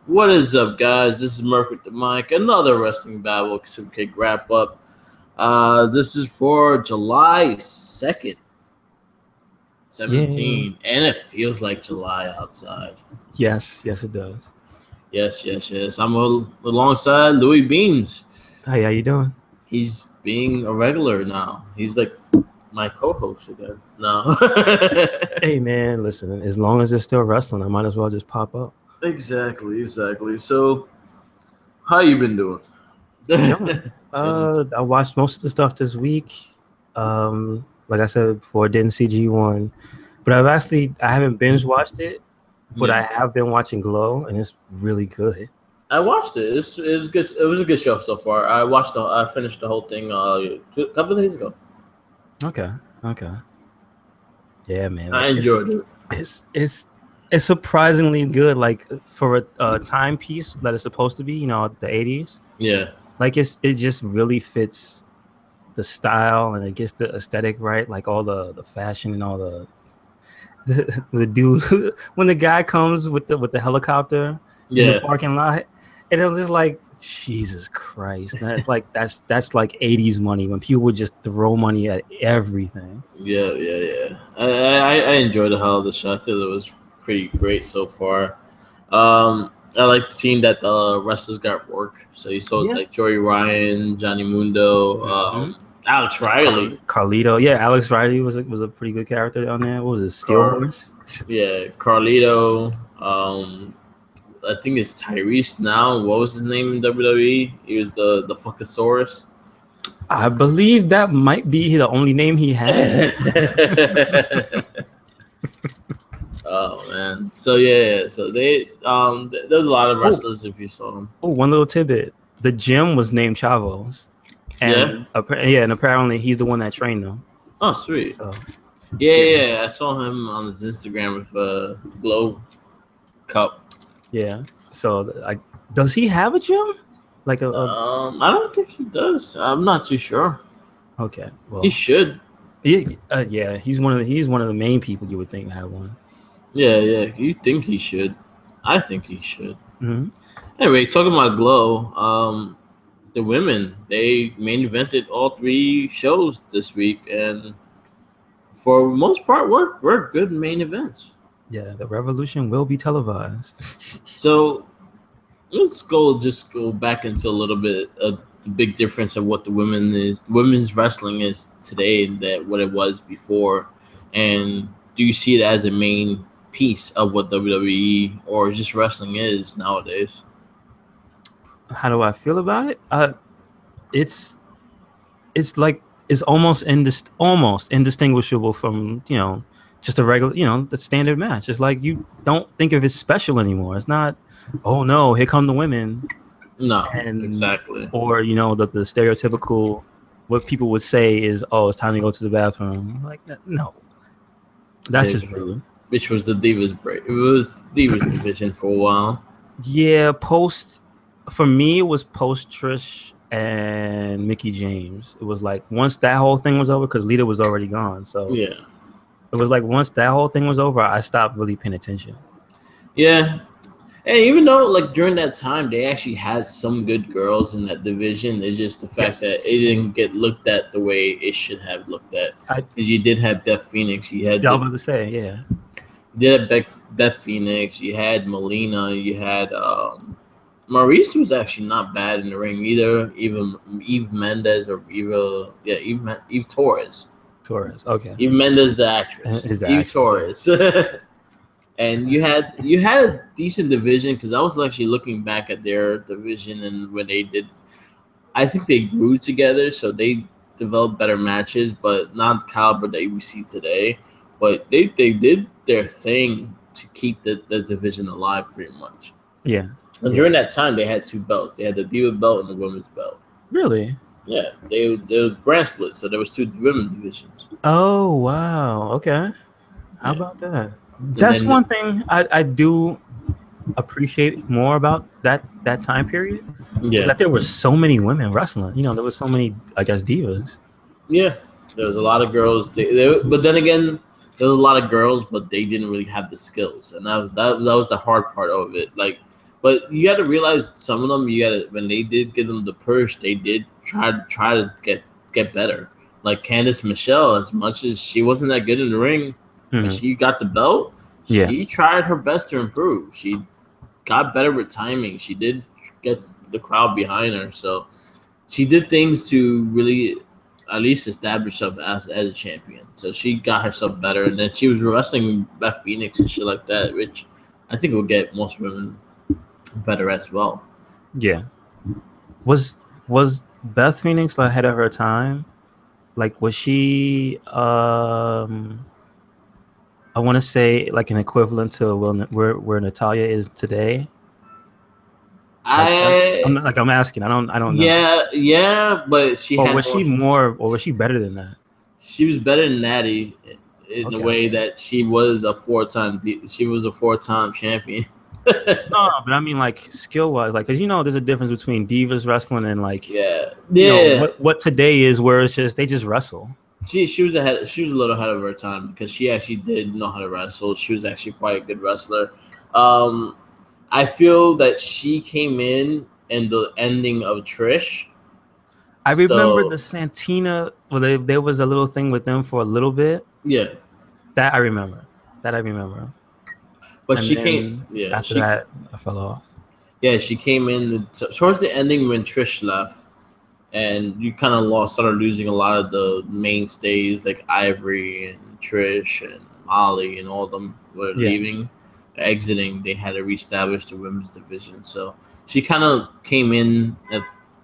What is up, guys? This is Merc with the mic. Another Wrestling Babble Superkick wrap up. This is for July 2nd, Yeah. 17, and it feels like July outside. Yes, it does. Yes. I'm alongside Louis Beans. Hey, how you doing? He's being a regular now. He's like my co-host again now. Hey, man, listen, as long as it's still wrestling, I might as well just pop up. Exactly. So, how you been doing? Chilling. I watched most of the stuff this week. Like I said before, I didn't see G1, but I haven't binge watched it, but I Yeah. have been watching Glow, and it's really good. I watched it. It's good. It was a good show so far. I finished the whole thing a couple of days ago. Okay. Yeah, man, I like enjoyed it. it's surprisingly good, like for a timepiece that it's supposed to be, the 80s. Yeah. Like it just really fits the style and it gets the aesthetic right, like all the fashion and all the dude when the guy comes with the helicopter in the Yeah. parking lot, and it was just like Jesus Christ. That's like 80s money when people would just throw money at everything. Yeah. I enjoyed how the show. I thought it was pretty great so far. I like seeing that the wrestlers got work. So you saw Yeah. like Joey Ryan, Johnny Mundo, Alex Riley. Carlito. Yeah, Alex Riley was a pretty good character on there. What was it, Steel Horse? Yeah, Carlito. I think it's Tyrese now. What was his name in WWE? He was the Fuckosaurus. I believe that might be the only name he had. Oh man. So yeah. So they there's a lot of wrestlers if you saw them. Oh, one little tidbit. The gym was named Chavos. And and apparently he's the one that trained them. Oh, sweet. So, yeah. I saw him on his Instagram with a glow cup. Yeah. So, does he have a gym? Like I don't think he does. I'm not too sure. Okay. Well, He should. Yeah. He's one of the main people you would think have one. Yeah. You think he should? I think he should. Mm-hmm. Anyway, talking about Glow, the women, they main evented all three shows this week, and for the most part, were good main events. Yeah, the Revolution will be televised. So let's just go back into a little bit of the big difference of what the women's wrestling is today and that what it was before, and do you see it as a main piece of what WWE or just wrestling is nowadays? How do I feel about it? It's like it's almost indistinguishable from just a regular the standard match. It's like you don't think of it special anymore. It's not, oh no, here come the women. No, exactly. Or the stereotypical what people would say is, oh, it's time to go to the bathroom. Like, no, that's just rude. Which was the Divas break. It was Divas division for a while. Yeah, for me it was post Trish and Mickey James. It was like once that whole thing was over, because Lita was already gone. So yeah, it was like once that whole thing was over, I stopped really paying attention. Yeah. And even though like during that time they actually had some good girls in that division, it's just the fact that it didn't get looked at the way it should have looked at. Because you did have Beth Phoenix, you had I was about to say, yeah. You did have Beth Phoenix, you had Melina, you had Maurice was actually not bad in the ring either. Even Eve Mendez or Eve Torres. Okay. Eve Mendez, the actress. Eve Torres. And you had a decent division, because I was actually looking back at their division and when they did, I think they grew together, so they developed better matches, but not the caliber that we see today. But they did their thing to keep the division alive pretty much. Yeah. And during that time, they had two belts. They had the Diva belt and the women's belt. Really? Yeah. They were brand split, so there was two women's divisions. Oh, wow. Okay. How about that? That's one thing I do appreciate more about that time period. Yeah. That there were so many women wrestling. There was so many, I guess, divas. Yeah. There was a lot of girls. But then again, there was a lot of girls, but they didn't really have the skills. And that was the hard part of it. Like, But you got to realize some of them. You got to when they did give them the push, they did try to get better. Like Candice Michelle, as much as she wasn't that good in the ring, when she got the belt, she tried her best to improve. She got better with timing. She did get the crowd behind her, so she did things to really at least establish herself as a champion. So she got herself better, and then she was wrestling Beth Phoenix and shit like that, which I think will get most women better as well. Yeah. Was Beth Phoenix ahead of her time? Like, was she? I want to say like an equivalent to where Natalia is today. I'm asking. I don't know. Yeah, but she or had was she more, or was she better than that? She was better than Natty in the way that she was a four-time champion. No, but I mean like skill wise, like, because there's a difference between divas wrestling and like what today is, where it's just they just wrestle. She was ahead. She was a little ahead of her time because she actually did know how to wrestle. She was actually quite a good wrestler. I feel that she came in the ending of Trish. I remember the Santina. Well, there was a little thing with them for a little bit. Yeah, that I remember. But she came. Yeah, after that, I fell off. Yeah, she came in towards the ending when Trish left, and you kind of started losing a lot of the mainstays like Ivory and Trish and Molly, and all of them were leaving, exiting. They had to reestablish the women's division, so she kind of came in.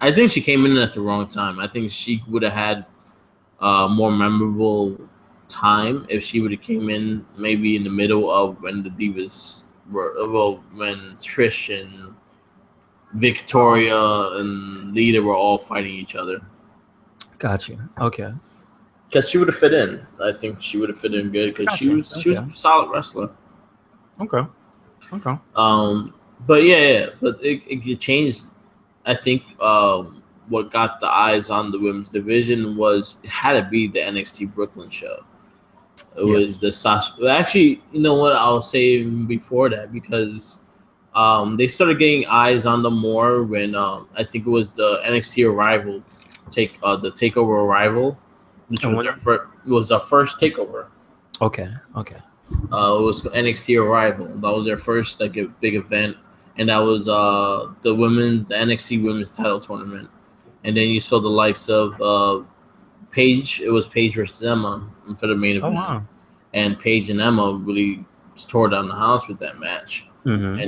I think she came in at the wrong time. I think she would have had more memorable time if she would have came in maybe in the middle of when the Divas were, when Trish and Victoria and Lita were all fighting each other. Gotcha. Okay. Because she would have fit in. I think she would have fit in good because she was a solid wrestler. Okay. But but it changed. I think what got the eyes on the women's division it had to be the NXT Brooklyn show. It was the Sasha. Actually, you know what? I'll say before that because they started getting eyes on them more when I think it was the NXT Arrival the Takeover Arrival, which was the first Takeover. Okay. It was NXT Arrival. That was their first a big event, and that was the NXT Women's Title Tournament. And then you saw the likes of Paige. It was Paige versus Emma for the main event. Wow. And Paige and Emma really tore down the house with that match. Mm-hmm.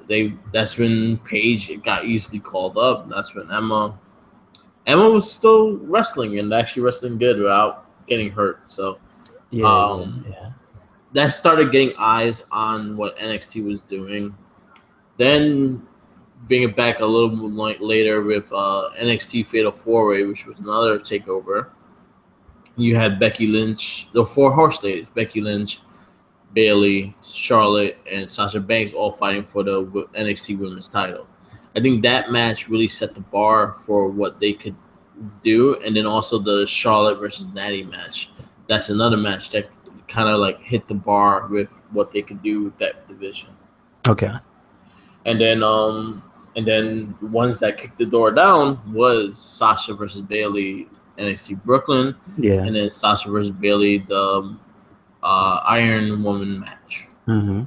And that's when Paige got easily called up. That's when Emma was still wrestling and actually wrestling good without getting hurt. So that started getting eyes on what NXT was doing. Then bring it back a little bit later with NXT Fatal 4-Way, which was another takeover. You had Becky Lynch, the four horse ladies, Becky Lynch, Bayley, Charlotte, and Sasha Banks all fighting for the NXT Women's title. I think that match really set the bar for what they could do. And then also the Charlotte versus Natty match. That's another match that kind of like hit the bar with what they could do with that division. Okay. And then ones that kicked the door down was Sasha versus Bayley, NXT Brooklyn. Yeah. And then Sasha versus Bayley, the Iron Woman match. Mm-hmm.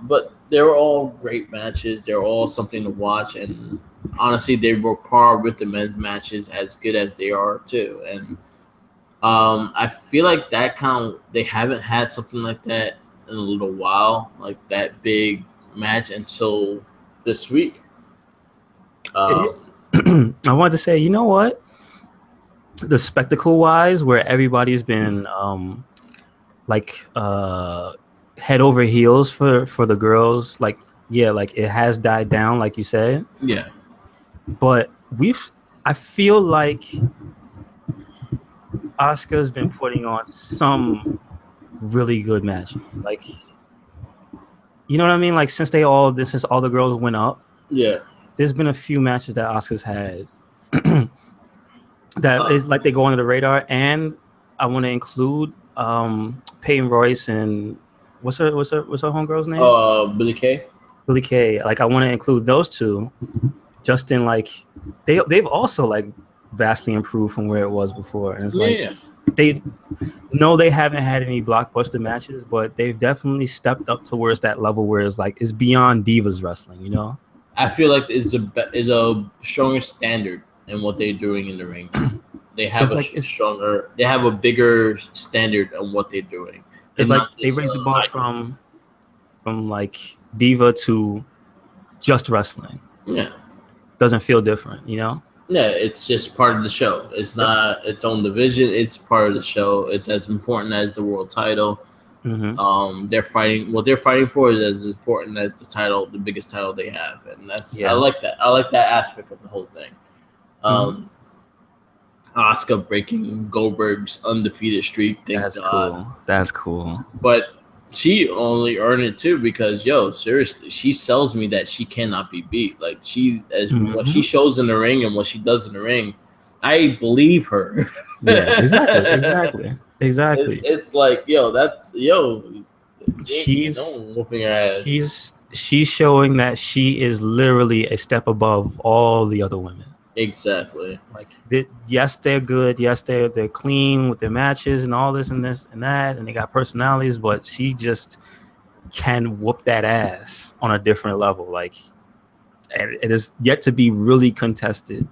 But they were all great matches. They were all something to watch. And honestly, they were par with the men's matches, as good as they are too. And I feel like they haven't had something like that in a little while, like that big match until this week. I wanted to say, you know what? The spectacle wise, where everybody's been head over heels for the girls, like it has died down, like you said. Yeah. But I feel like Asuka's been putting on some really good matches. Like, you know what I mean? Like since all the girls went up. Yeah. There's been a few matches that Asuka's had that is like they go under the radar, and I want to include Peyton Royce and what's her homegirl's name? Billie Kay. Billie Kay. Like I want to include those two, just in like they've also like vastly improved from where it was before, and it's like they haven't had any blockbuster matches, but they've definitely stepped up towards that level where it's like it's beyond divas wrestling, you know. I feel like it's a stronger standard in what they're doing in the ring now. They have they have a bigger standard on what they're doing. It's like they raised the bar from like diva to just wrestling. Yeah, doesn't feel different, you know. Yeah, it's just part of the show. It's not its own division. It's part of the show. It's as important as the world title. Mm-hmm. They're fighting. What they're fighting for is as important as the title, the biggest title they have, and that's. I like that. I like that aspect of the whole thing. Asuka breaking Goldberg's undefeated streak. That's cool. That's cool. But she only earned it too because seriously, she sells me that she cannot be beat. Like what she shows in the ring and what she does in the ring, I believe her. Yeah, exactly. It's like she's whooping her ass. She's showing that she is literally a step above all the other women. Exactly. Like yes, they're good. Yes, they're clean with their matches and all this and this and that, and they got personalities. But she just can whoop that ass on a different level. Like it is yet to be really contested.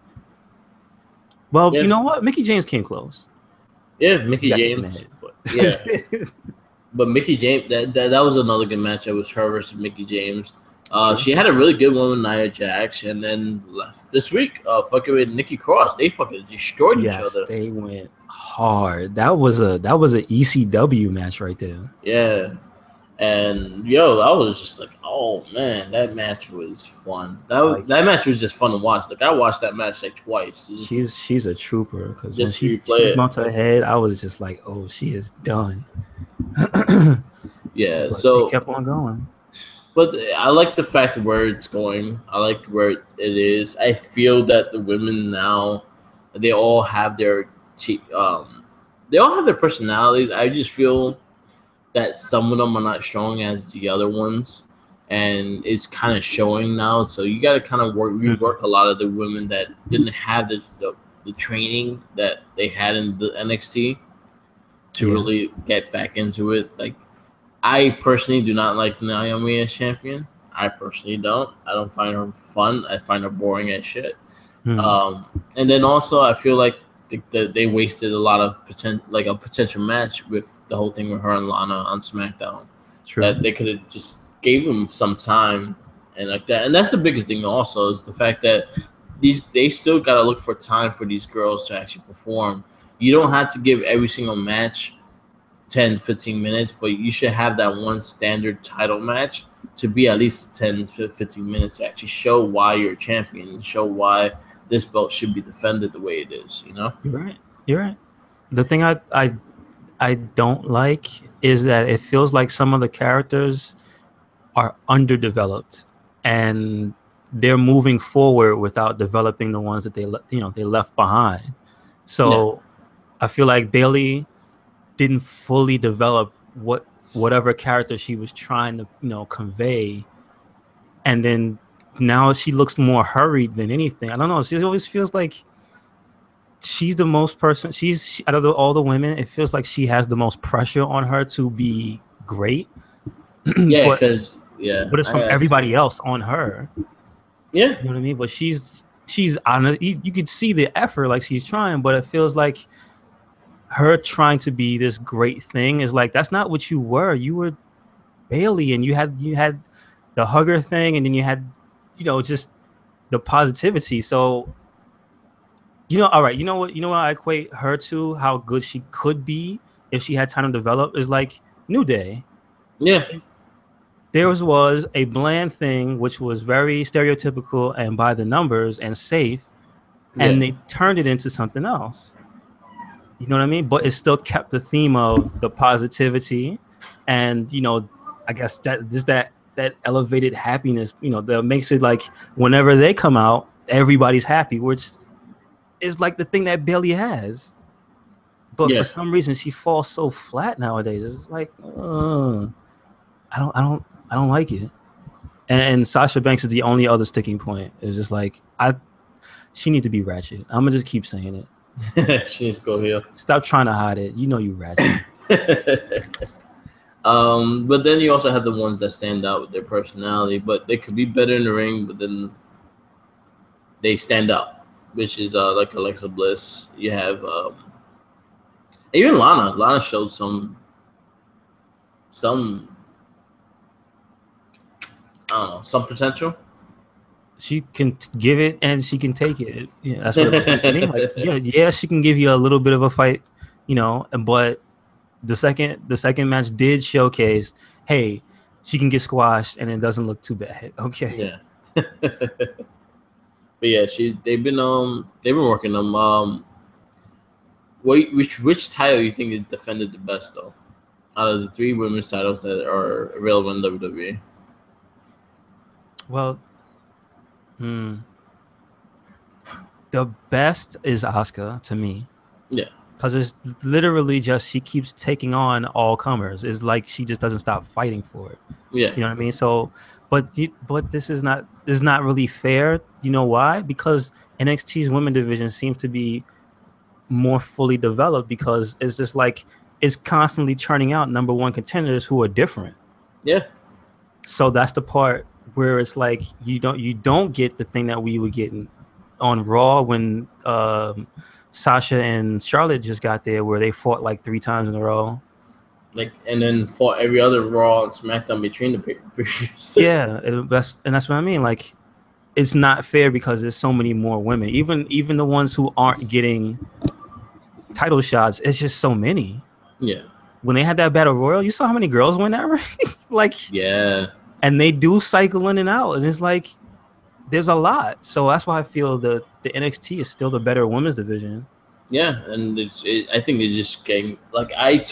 Well, you know what? Mickey James came close. Yeah, Mickey James. But Mickey James, that was another good match. It was her versus Mickey James. She had a really good one with Nia Jax, and then left this week. Fucking with Nikki Cross, they fucking destroyed each other. Yes, they went hard. That was a ECW match right there. Yeah, and I was just like, oh man, that match was fun. That match was just fun to watch. Like I watched that match like twice. She's a trooper because when she bumped her head, I was just like, oh, she is done. Yeah, but so they kept on going. But I like the fact of where it's going. I like where it is. I feel that the women now, they all have their personalities. I just feel that some of them are not strong as the other ones, and it's kind of showing now. So you got to kind of rework a lot of the women that didn't have the training that they had in the NXT to really get back into it. Like, I personally do not like Naomi as champion. I personally don't. I don't find her fun. I find her boring as shit. And then also, I feel like they wasted a lot of potential match with the whole thing with her and Lana on SmackDown. True. That they could have just gave them some time and like that. And that's the biggest thing also is the fact that they still got to look for time for these girls to actually perform. You don't have to give every single match 10, 15 minutes, but you should have that one standard title match to be at least 10, 15 minutes to actually show why you're a champion and show why this belt should be defended the way it is, you know? You're right. The thing I don't like is that it feels like some of the characters are underdeveloped and they're moving forward without developing the ones that they left behind. So I feel like Bayley didn't fully develop whatever character she was trying to convey, and then now she looks more hurried than anything. I don't know. She always feels like she's the most person. She's out of all the women. It feels like she has the most pressure on her to be great. Yeah, but it's from everybody else on her. Yeah, you know what I mean. But she's honest. You could see the effort, like she's trying, but it feels like her trying to be this great thing is like, that's not what you were. You were Bayley, and you had the hugger thing, and then you had just the positivity. So all right, you know what I equate her to, how good she could be if she had time to develop, is like New Day. Yeah, there was a bland thing which was very stereotypical and by the numbers and safe, and they turned it into something else. You know what I mean? But it still kept the theme of the positivity, and I guess that elevated happiness. That makes it like whenever they come out, everybody's happy, which is like the thing that Bayley has. But for some reason, she falls so flat nowadays. It's like, I don't like it. And Sasha Banks is the only other sticking point. It's just like she need to be ratchet. I'm gonna just keep saying it. She needs to go here. Stop trying to hide it. You know you ratchet. But then you also have the ones that stand out with their personality, but they could be better in the ring, but then they stand out, which is like Alexa Bliss. You have even Lana. Lana showed some I don't know, some potential. She can give it and she can take it. Yeah, that's what it was like to me. Like, yeah, she can give you a little bit of a fight, but the second match did showcase, hey, she can get squashed and it doesn't look too bad. Okay. Yeah. But yeah, they've been working them. Which title you think is defended the best though? Out of the 3 women's titles that are available in WWE? Well, the best is Asuka to me. Yeah. Because it's literally just she keeps taking on all comers. It's like she just doesn't stop fighting for it. Yeah. You know what I mean? So, but this is not really fair. You know why? Because NXT's women division seems to be more fully developed because it's just like it's constantly churning out number 1 contenders who are different. Yeah. So that's the part where it's like you don't get the thing that we were getting on Raw when Sasha and Charlotte just got there, where they fought like 3 times in a row. Like, and then fought every other Raw and SmackDown between the pay-per-views. Yeah, that's what I mean. Like, it's not fair because there's so many more women. Even the ones who aren't getting title shots, it's just so many. Yeah. When they had that battle royal, you saw how many girls win that ring. Like, yeah. And they do cycle in and out, and it's like there's a lot. So that's why I feel the NXT is still the better women's division. Yeah, and I think they're just getting like I've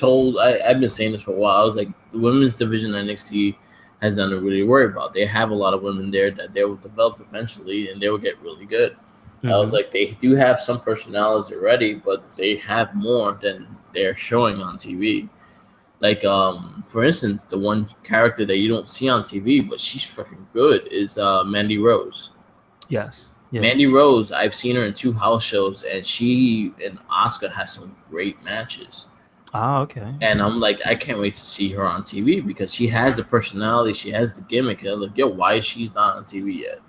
been saying this for a while. I was like, the women's division NXT has nothing to really worry about. They have a lot of women there that they will develop eventually, and they will get really good. I was like, they do have some personalities already, but they have more than they're showing on TV. Like, for instance, the one character that you don't see on TV, but she's freaking good, is Mandy Rose. Yes. Yeah. Mandy Rose, I've seen her in 2 house shows, and she and Asuka has some great matches. Oh, okay. And I'm like, I can't wait to see her on TV because she has the personality, she has the gimmick. And I'm like, yo, why is she not on TV yet?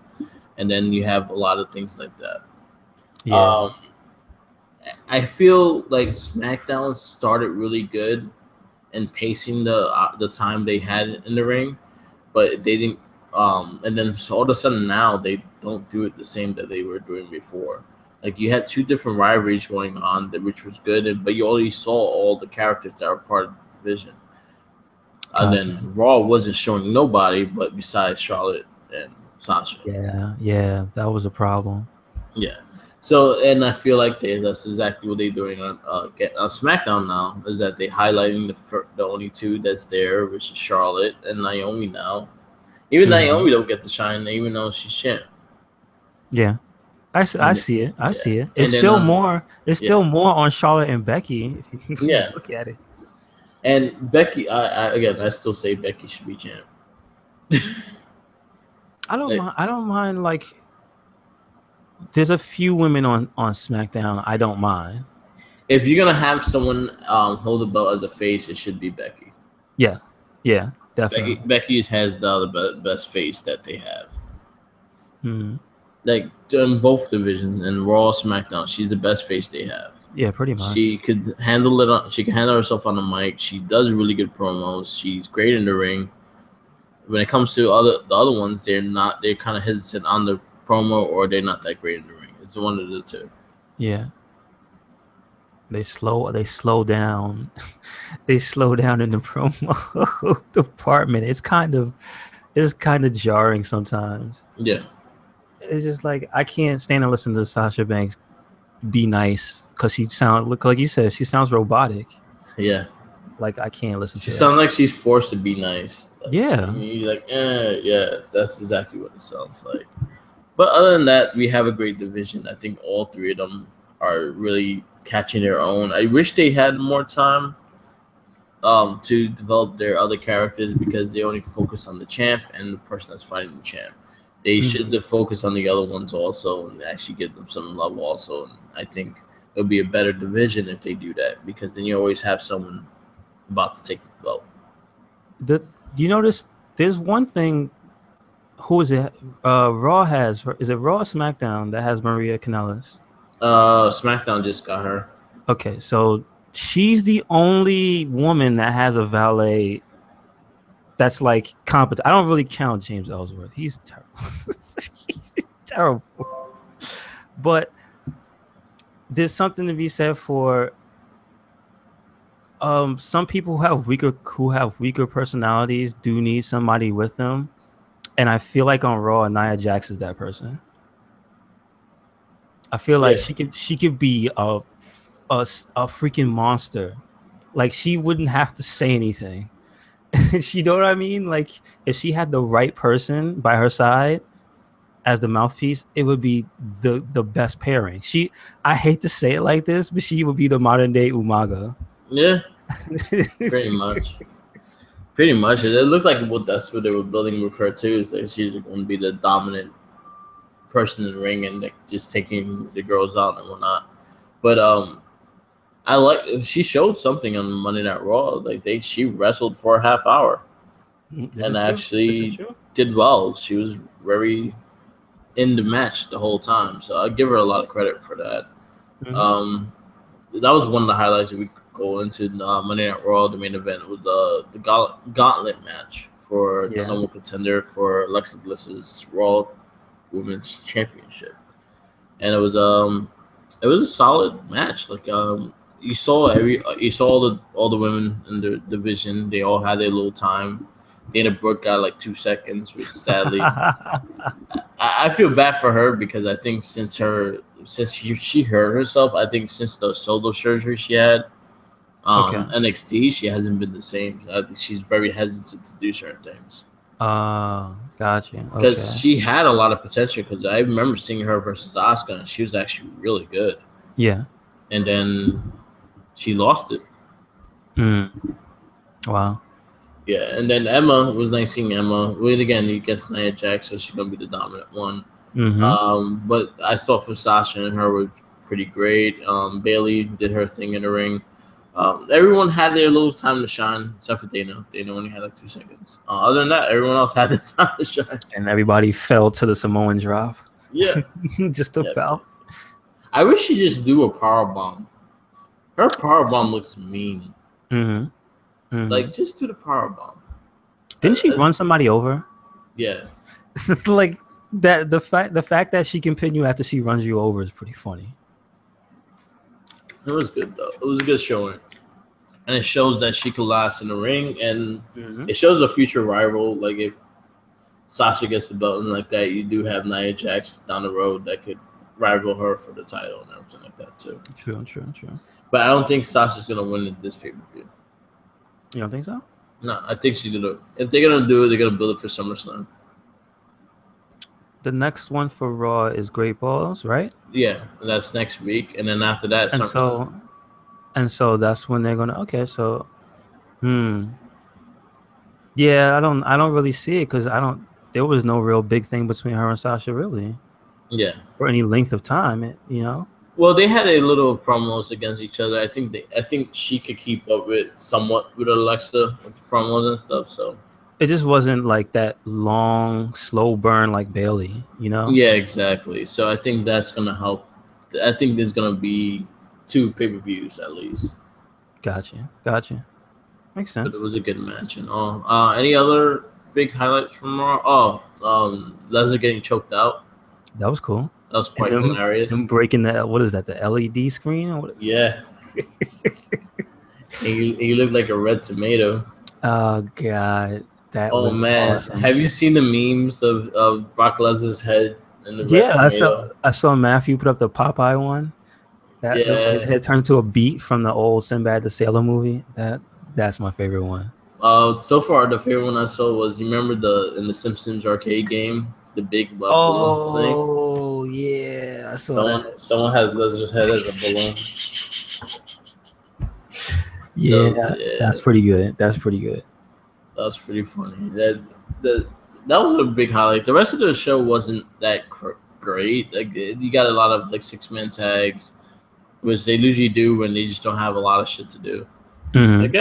And then you have a lot of things like that. Yeah. I feel like SmackDown started really good and pacing the time they had in the ring, but they didn't. And then all of a sudden now they don't do it the same that they were doing before. Like, you had 2 different rivalries going on, which was good, but you already saw all the characters that were part of the division. And then Raw wasn't showing nobody, but besides Charlotte and Sasha. Yeah, that was a problem. Yeah. So, and I feel like that's exactly what they're doing on SmackDown now, is that they're highlighting the only 2 that's there, which is Charlotte and Naomi now. Even Naomi don't get to shine, even though she's champ. Yeah. I see it. I see it. It's still more. It's still more on Charlotte and Becky. If you look at it. And Becky, I still say Becky should be champ. I don't mind. Like, there's a few women on SmackDown I don't mind. If you're gonna have someone hold the belt as a face, it should be Becky. Yeah, definitely. Becky has the best face that they have. Mm-hmm. Like, in both divisions, in Raw, SmackDown, she's the best face they have. Yeah, pretty much. She could handle it. She can handle herself on the mic. She does really good promos. She's great in the ring. When it comes to the other ones, they're not. They're kind of hesitant on the promo, or they're not that great in the ring. It's one of the 2. Yeah. They slow down. They slow down in the promo department. It's kind of jarring sometimes. Yeah. It's just like I can't stand and listen to Sasha Banks be nice because like you said, she sounds robotic. Yeah. Like, I can't listen to her. She sounds like she's forced to be nice. Like, yeah. He's like, yeah, that's exactly what it sounds like. But other than that, we have a great division. I think all 3 of them are really catching their own. I wish they had more time to develop their other characters because they only focus on the champ and the person that's fighting the champ. They should focus on the other ones also and actually give them some love also. And I think it'll be a better division if they do that because then you always have someone about to take the belt. Do you notice there's one thing? Who is it? Raw has, is it Raw or SmackDown that has Maria Kanellis? SmackDown just got her. Okay, so she's the only woman that has a valet that's like competent. I don't really count James Ellsworth. He's terrible. He's terrible. But there's something to be said for some people who have weaker personalities do need somebody with them. And I feel like on Raw, Nia Jax is that person. I feel like she could be a freaking monster. Like she wouldn't have to say anything. You know what I mean? Like if she had the right person by her side as the mouthpiece, it would be the best pairing. I hate to say it like this, but she would be the modern day Umaga. Yeah, pretty much. Pretty much. It looked like that's what they were building with her too. Is that she's going to be the dominant person in the ring and like, just taking the girls out and whatnot. But I like she showed something on Monday Night Raw. Like she wrestled for a half hour and actually did well. She was very in the match the whole time, so I give her a lot of credit for that. That was one of the highlights that we could go into Monday Night Raw. The main event was the gauntlet match for the number contender for Alexa Bliss's Raw Women's Championship, and it was a solid match. Like you saw all the women in the division. They all had their little time. Dana Brooke got like 2 seconds, which sadly, I feel bad for her because I think since she hurt herself, I think since the shoulder surgery she had, NXT, she hasn't been the same. I think she's very hesitant to do certain things. Gotcha. Because she had a lot of potential. Because I remember seeing her versus Asuka, and she was actually really good. Yeah. And then she lost it. Wow. Yeah, and then Emma, was nice seeing Emma. Again, against Nia Jax, so she's gonna be the dominant one. But I saw from Sasha and her were pretty great. Bailey did her thing in the ring. Everyone had their little time to shine, except for Dana. Dana only had like 2 seconds. Other than that, everyone else had their time to shine. And everybody fell to the Samoan drop. Yeah, just about. I wish she just do a power bomb. Her power bomb looks mean. Like just do the power bomb. Didn't she run somebody over? Yeah. Like that. The fact that she can pin you after she runs you over is pretty funny. It was good though. It was a good showing, and it shows that she could last in the ring, and it shows a future rival. Like if Sasha gets the belt and like that, you do have Nia Jax down the road that could rival her for the title and everything like that too. True. But I don't think Sasha's gonna win this pay-per-view. You don't think so? No, I think she's gonna. If they're gonna do it, they're gonna build it for SummerSlam. The next one for Raw is Great Balls, right? Yeah, that's next week, and then after that, so that's when they're gonna. Okay, so, yeah, I don't really see it because there was no real big thing between her and Sasha really. Yeah, for any length of time, you know. Well, they had a little promos against each other. I think she could keep up somewhat with Alexa with the promos and stuff. So it just wasn't like that long, slow burn like Bailey, you know? Yeah, exactly. So I think that's gonna help. I think there's gonna be 2 pay-per-views at least. Gotcha. Makes sense. But it was a good match and all. Any other big highlights from Raw? Lesnar getting choked out. That was cool. That was quite hilarious. Him breaking what is that? The LED screen or what? Yeah. he looked like a red tomato. Oh god, that. Oh was man, awesome. Have you seen the memes of Brock Lesnar's head in the red tomato? I saw Matthew put up the Popeye one. His head turns to a beat from the old Sinbad the Sailor movie. That's my favorite one. So far the favorite one I saw was, you remember in the Simpsons arcade game, the big balloon thing? Oh yeah, I saw that. Someone has Lesnar's head as a balloon. Yeah, So that's pretty good. That's pretty good. that was pretty funny. That was a big highlight. The rest of the show wasn't that great. Like you got a lot of like 6-man tags, which they usually do when they just don't have a lot of shit to do. Mm-hmm. Like,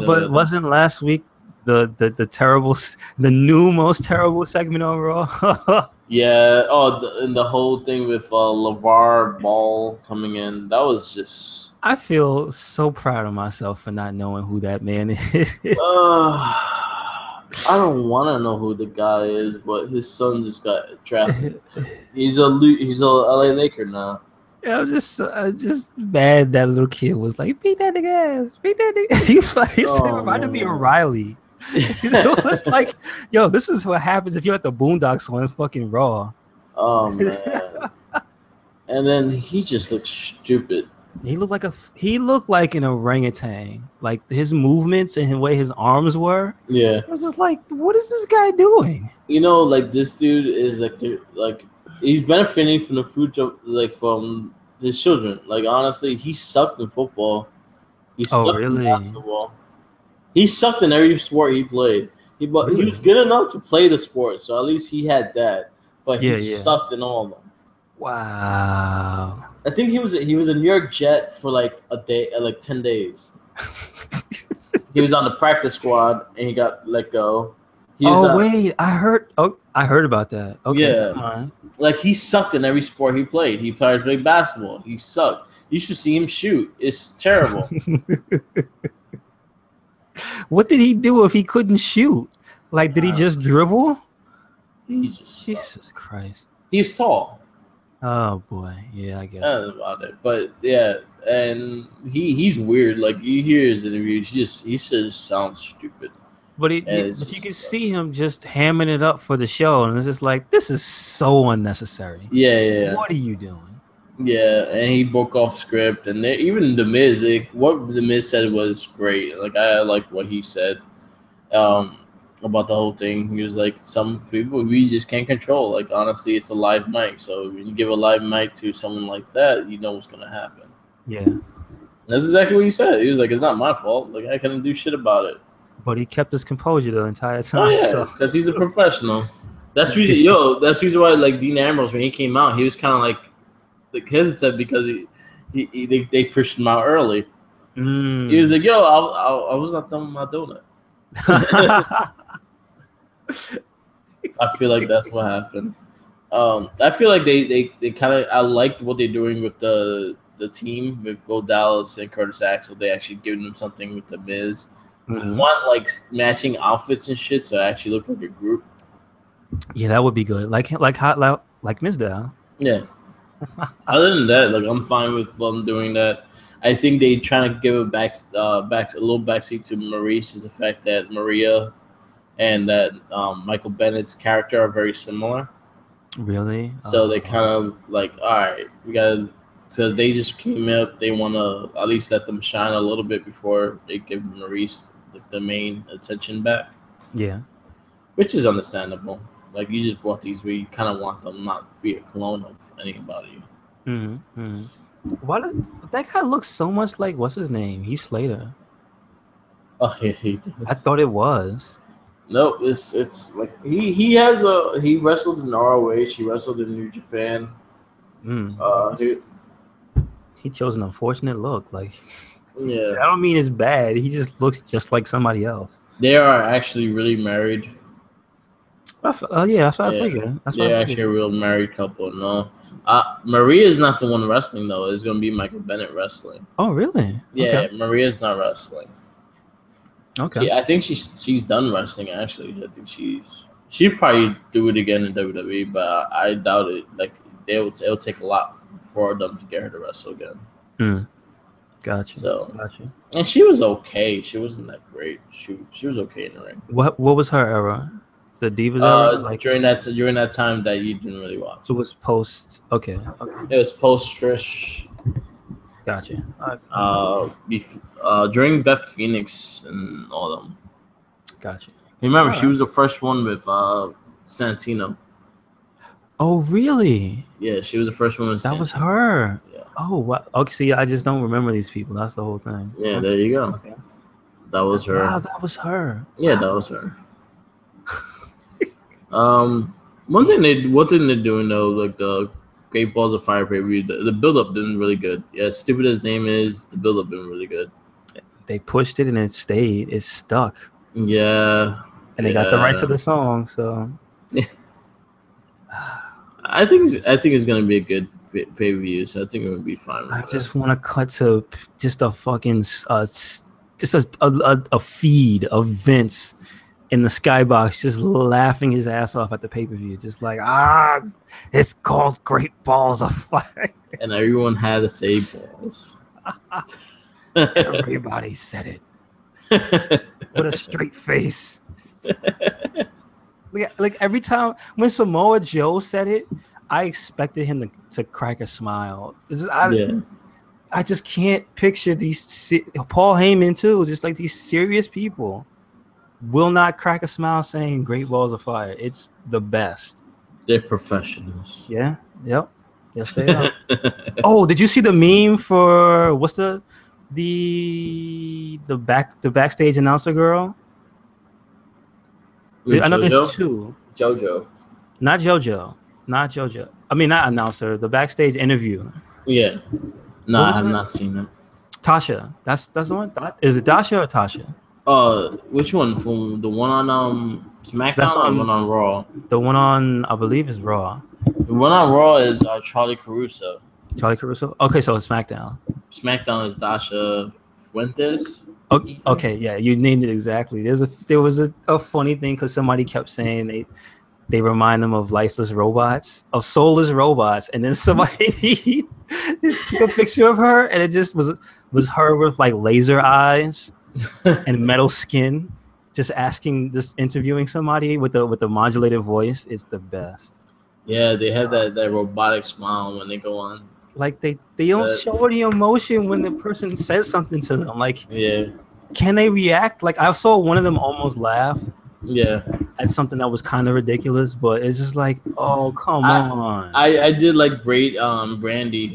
but wasn't last week the terrible, the new most terrible segment overall? Yeah. Oh, and the whole thing with LeVar Ball coming in, that was just. I feel so proud of myself for not knowing who that man is. I don't want to know who the guy is, but his son just got drafted. He's a LA Laker now. Yeah, I'm just mad that little kid was like, beat that nigga ass, beat that nigga. He reminded me of Riley. It's like, yo, this is what happens if you're at the Boondocks on fucking Raw. Oh man. And then he just looked stupid. He looked like an orangutan. Like his movements and the way his arms were. Yeah. I was just like, what is this guy doing? Like this dude is like he's benefiting from the fruit of from his children. Like honestly, he sucked in football. He sucked in basketball. He sucked in every sport he played. He was good enough to play the sport, so at least he had that. But he sucked in all of them. Wow. I think he was a New York Jet for like a day, like 10 days. He was on the practice squad and he got let go. I heard about that. Okay. Yeah. Like he sucked in every sport he played. He played basketball. He sucked. You should see him shoot. It's terrible. What did he do if he couldn't shoot? Like, did he just dribble? He just Jesus Christ. He's tall. Oh boy, yeah, I guess that's about it. But yeah, and he's weird. Like you hear his interviews, he just sounds stupid. But you can see him just hamming it up for the show, and it's just like, this is so unnecessary. Yeah. What are you doing? Yeah, and he broke off script, and even The Miz, what The Miz said was great. Like I like what he said about the whole thing. He was like, some people we just can't control. Like honestly, it's a live mic, so when you give a live mic to someone like that, you know what's gonna happen. Yeah, that's exactly what he said. He was like, it's not my fault. Like I couldn't do shit about it. But he kept his composure the entire time. Oh yeah, because he's a professional. That's reason why like Dean Ambrose, when he came out, he was kind of like hesitant because they pushed him out early. He was like, yo, I was not done with my donut. I feel like that's what happened. I feel like they kind of, I liked what they're doing with the team with Bo Dallas and Curtis Axel. They actually giving them something with the Miz. Mm-hmm. Want like matching outfits and shit, so it actually look like a group. Yeah, that would be good. Like Miz Dow. Yeah. Other than that, like I'm fine with them doing that. I think they trying to give a a little backseat to Maurice is the fact that Maria and that Michael Bennett's character are very similar. Really? So they kind of like, all right, we gotta. So they just came up. They want to at least let them shine a little bit before they give Maurice the main attention back. Yeah, which is understandable. Like you just bought these where you kind of want them not to be a clone of anybody. Mm-hmm. Mm-hmm. Why does that guy look so much like what's his name? Heath Slater. Oh yeah, he does. I thought it was. No, it's like he wrestled in ROH. He wrestled in New Japan. He chose an unfortunate look. Like, yeah, I don't mean it's bad. He just looks just like somebody else. They are actually really married. That's what I figured. They're actually a real married couple. No, Maria's not the one wrestling though. It's gonna be Michael Bennett wrestling. Oh, really? Yeah, okay. Maria's not wrestling. Okay. I think she's done wrestling actually. I think she'd probably do it again in WWE, but I doubt it. Like it'll take a lot for them to get her to wrestle again. Gotcha. Gotcha. And she was okay. She wasn't that great. She was okay in the ring. What was her era? The Divas era? Like during that time that you didn't really watch. It was post. Okay. It was post Trish. Gotcha. During Beth Phoenix and all of them. Gotcha. Remember, she was the first one with Santino. Oh, really? Yeah, she was the first one with That was her. Yeah. Oh, what? Okay, see, I just don't remember these people. That's the whole thing. Yeah, there you go. Okay. That was her. Wow, that was her. Yeah, wow. that was her. One thing they're doing though, like the Great Balls of Fire pay-per-view, the build-up been really good. Yeah, stupid as name is, the build-up been really good. They pushed it and it stayed. It stuck. Yeah. And they got the rights to the song, so I think it's gonna be a good pay-per-view, so I think it would be fine. I just want to cut to just a fucking just a feed of Vince in the skybox just laughing his ass off at the pay-per-view, just like it's called Great Balls of Fire, and everyone had to say balls. Everybody said it with a straight face. Like every time when Samoa Joe said it, I expected him to crack a smile. I just can't picture these Paul Heyman too, just like these serious people will not crack a smile saying Great Balls of Fire. It's the best. They're professionals. Yeah. Yep. Yes, they are. Oh, did you see the meme for what's the backstage announcer girl? I know there's two. JoJo. Not JoJo. I mean, not announcer. The backstage interview. Yeah. No, I have not seen that. Tasha. That's the one. Is it Dasha or Tasha? Which one? From the one on SmackDown or the one on Raw? The one on, I believe, is Raw. The one on Raw is Charlie Caruso. Charlie Caruso? Okay, so it's SmackDown. SmackDown is Dasha Fuentes. Okay, yeah, you named it exactly. There was a funny thing because somebody kept saying they remind them of lifeless robots, of soulless robots, and then somebody took a picture of her, and it just was her with like laser eyes and metal skin, just interviewing somebody with the modulated voice. It's the best. Yeah, they have that robotic smile when they go on. Like they don't show any emotion when the person says something to them. Like, yeah, can they react? Like I saw one of them almost laugh. Yeah, at something that was kind of ridiculous, but it's just like, oh come on. I did like Brandy,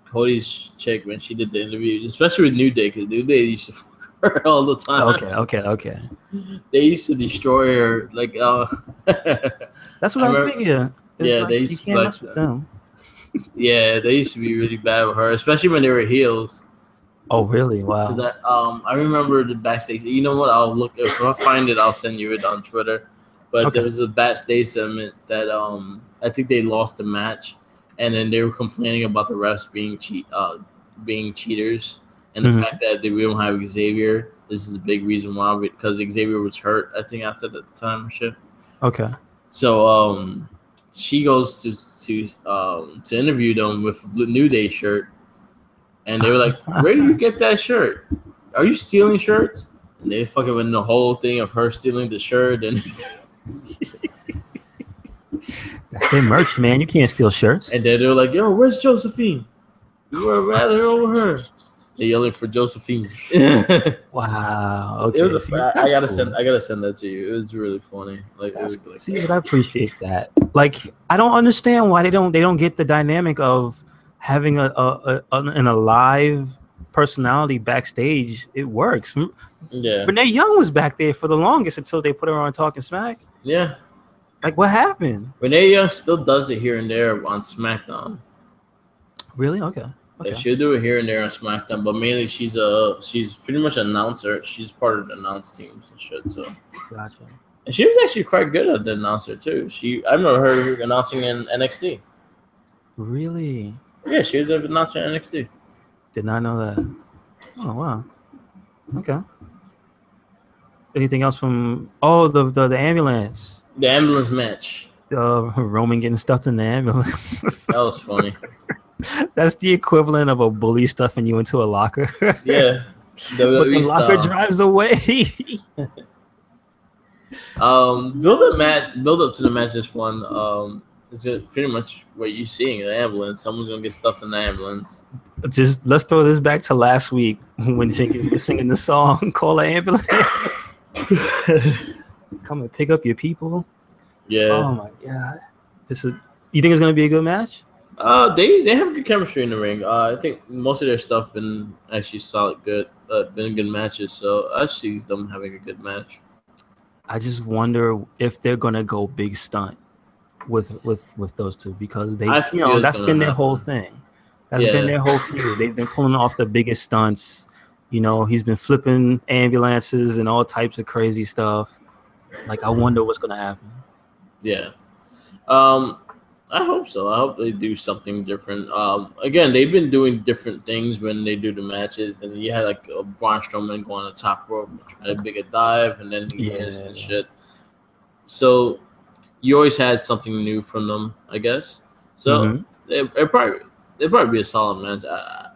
Cody's chick, when she did the interview, especially with New Day, because New Day used to fuck her all the time. Okay. They used to destroy her. Like, that's what I figure. Yeah, they used to mess with them. Yeah, they used to be really bad with her, especially when they were heels. Oh, really? Wow. I remember the backstage. You know what? I'll look. If I find it, I'll send you it on Twitter. But there was a backstage segment that I think they lost the match, and then they were complaining about the refs being cheaters, and the fact that we don't have Xavier. This is a big reason why, because Xavier was hurt, I think, after the time or shit. Okay. So she goes to interview them with the New Day shirt. And they were like, where do you get that shirt? Are you stealing shirts? And they fucking went in the whole thing of her stealing the shirt. And that's their merch, man. You can't steal shirts. And then they were like, yo, where's Josephine? You were rather over her. They're yelling for Josephine. Wow. Okay. I gotta send that to you. It was really funny. Like, but I appreciate that. Like, I don't understand why they don't get the dynamic of having an alive personality backstage. It works. Yeah. Renee Young was back there for the longest until they put her on Talking Smack. Yeah. Like, what happened? Renee Young still does it here and there on SmackDown. Really? Okay. Yeah, she'll do it here and there on SmackDown, but mainly she's pretty much an announcer. She's part of the announce teams and shit. So. Gotcha. And she was actually quite good at the announcer too. I remember her announcing in NXT. Really? Yeah, she was an announcer in NXT. Did not know that. Oh wow. Okay. Anything else from the ambulance? The ambulance match. Roman getting stuffed in the ambulance. That was funny. That's the equivalent of a bully stuffing you into a locker. Yeah. But the locker drives away. Build up to the match is fun. It's just pretty much what you're seeing in the ambulance. Someone's gonna get stuffed in the ambulance. Just let's throw this back to last week when Jenkins was singing the song "Call the Ambulance." Come and pick up your people. Yeah. Oh my god. You think it's gonna be a good match? They have good chemistry in the ring. I think most of their stuff been actually solid, been good matches. So I see them having a good match. I just wonder if they're gonna go big stunt with those two because that's been their whole thing. That's been their whole feud. They've been pulling off the biggest stunts. He's been flipping ambulances and all types of crazy stuff. Like, I wonder what's gonna happen. Yeah. I hope so. I hope they do something different. Again, they've been doing different things when they do the matches, and you had like a Braun Strowman go on the top rope, try to big a dive, and then he missed and shit. So you always had something new from them, I guess. So it'd probably be a solid match.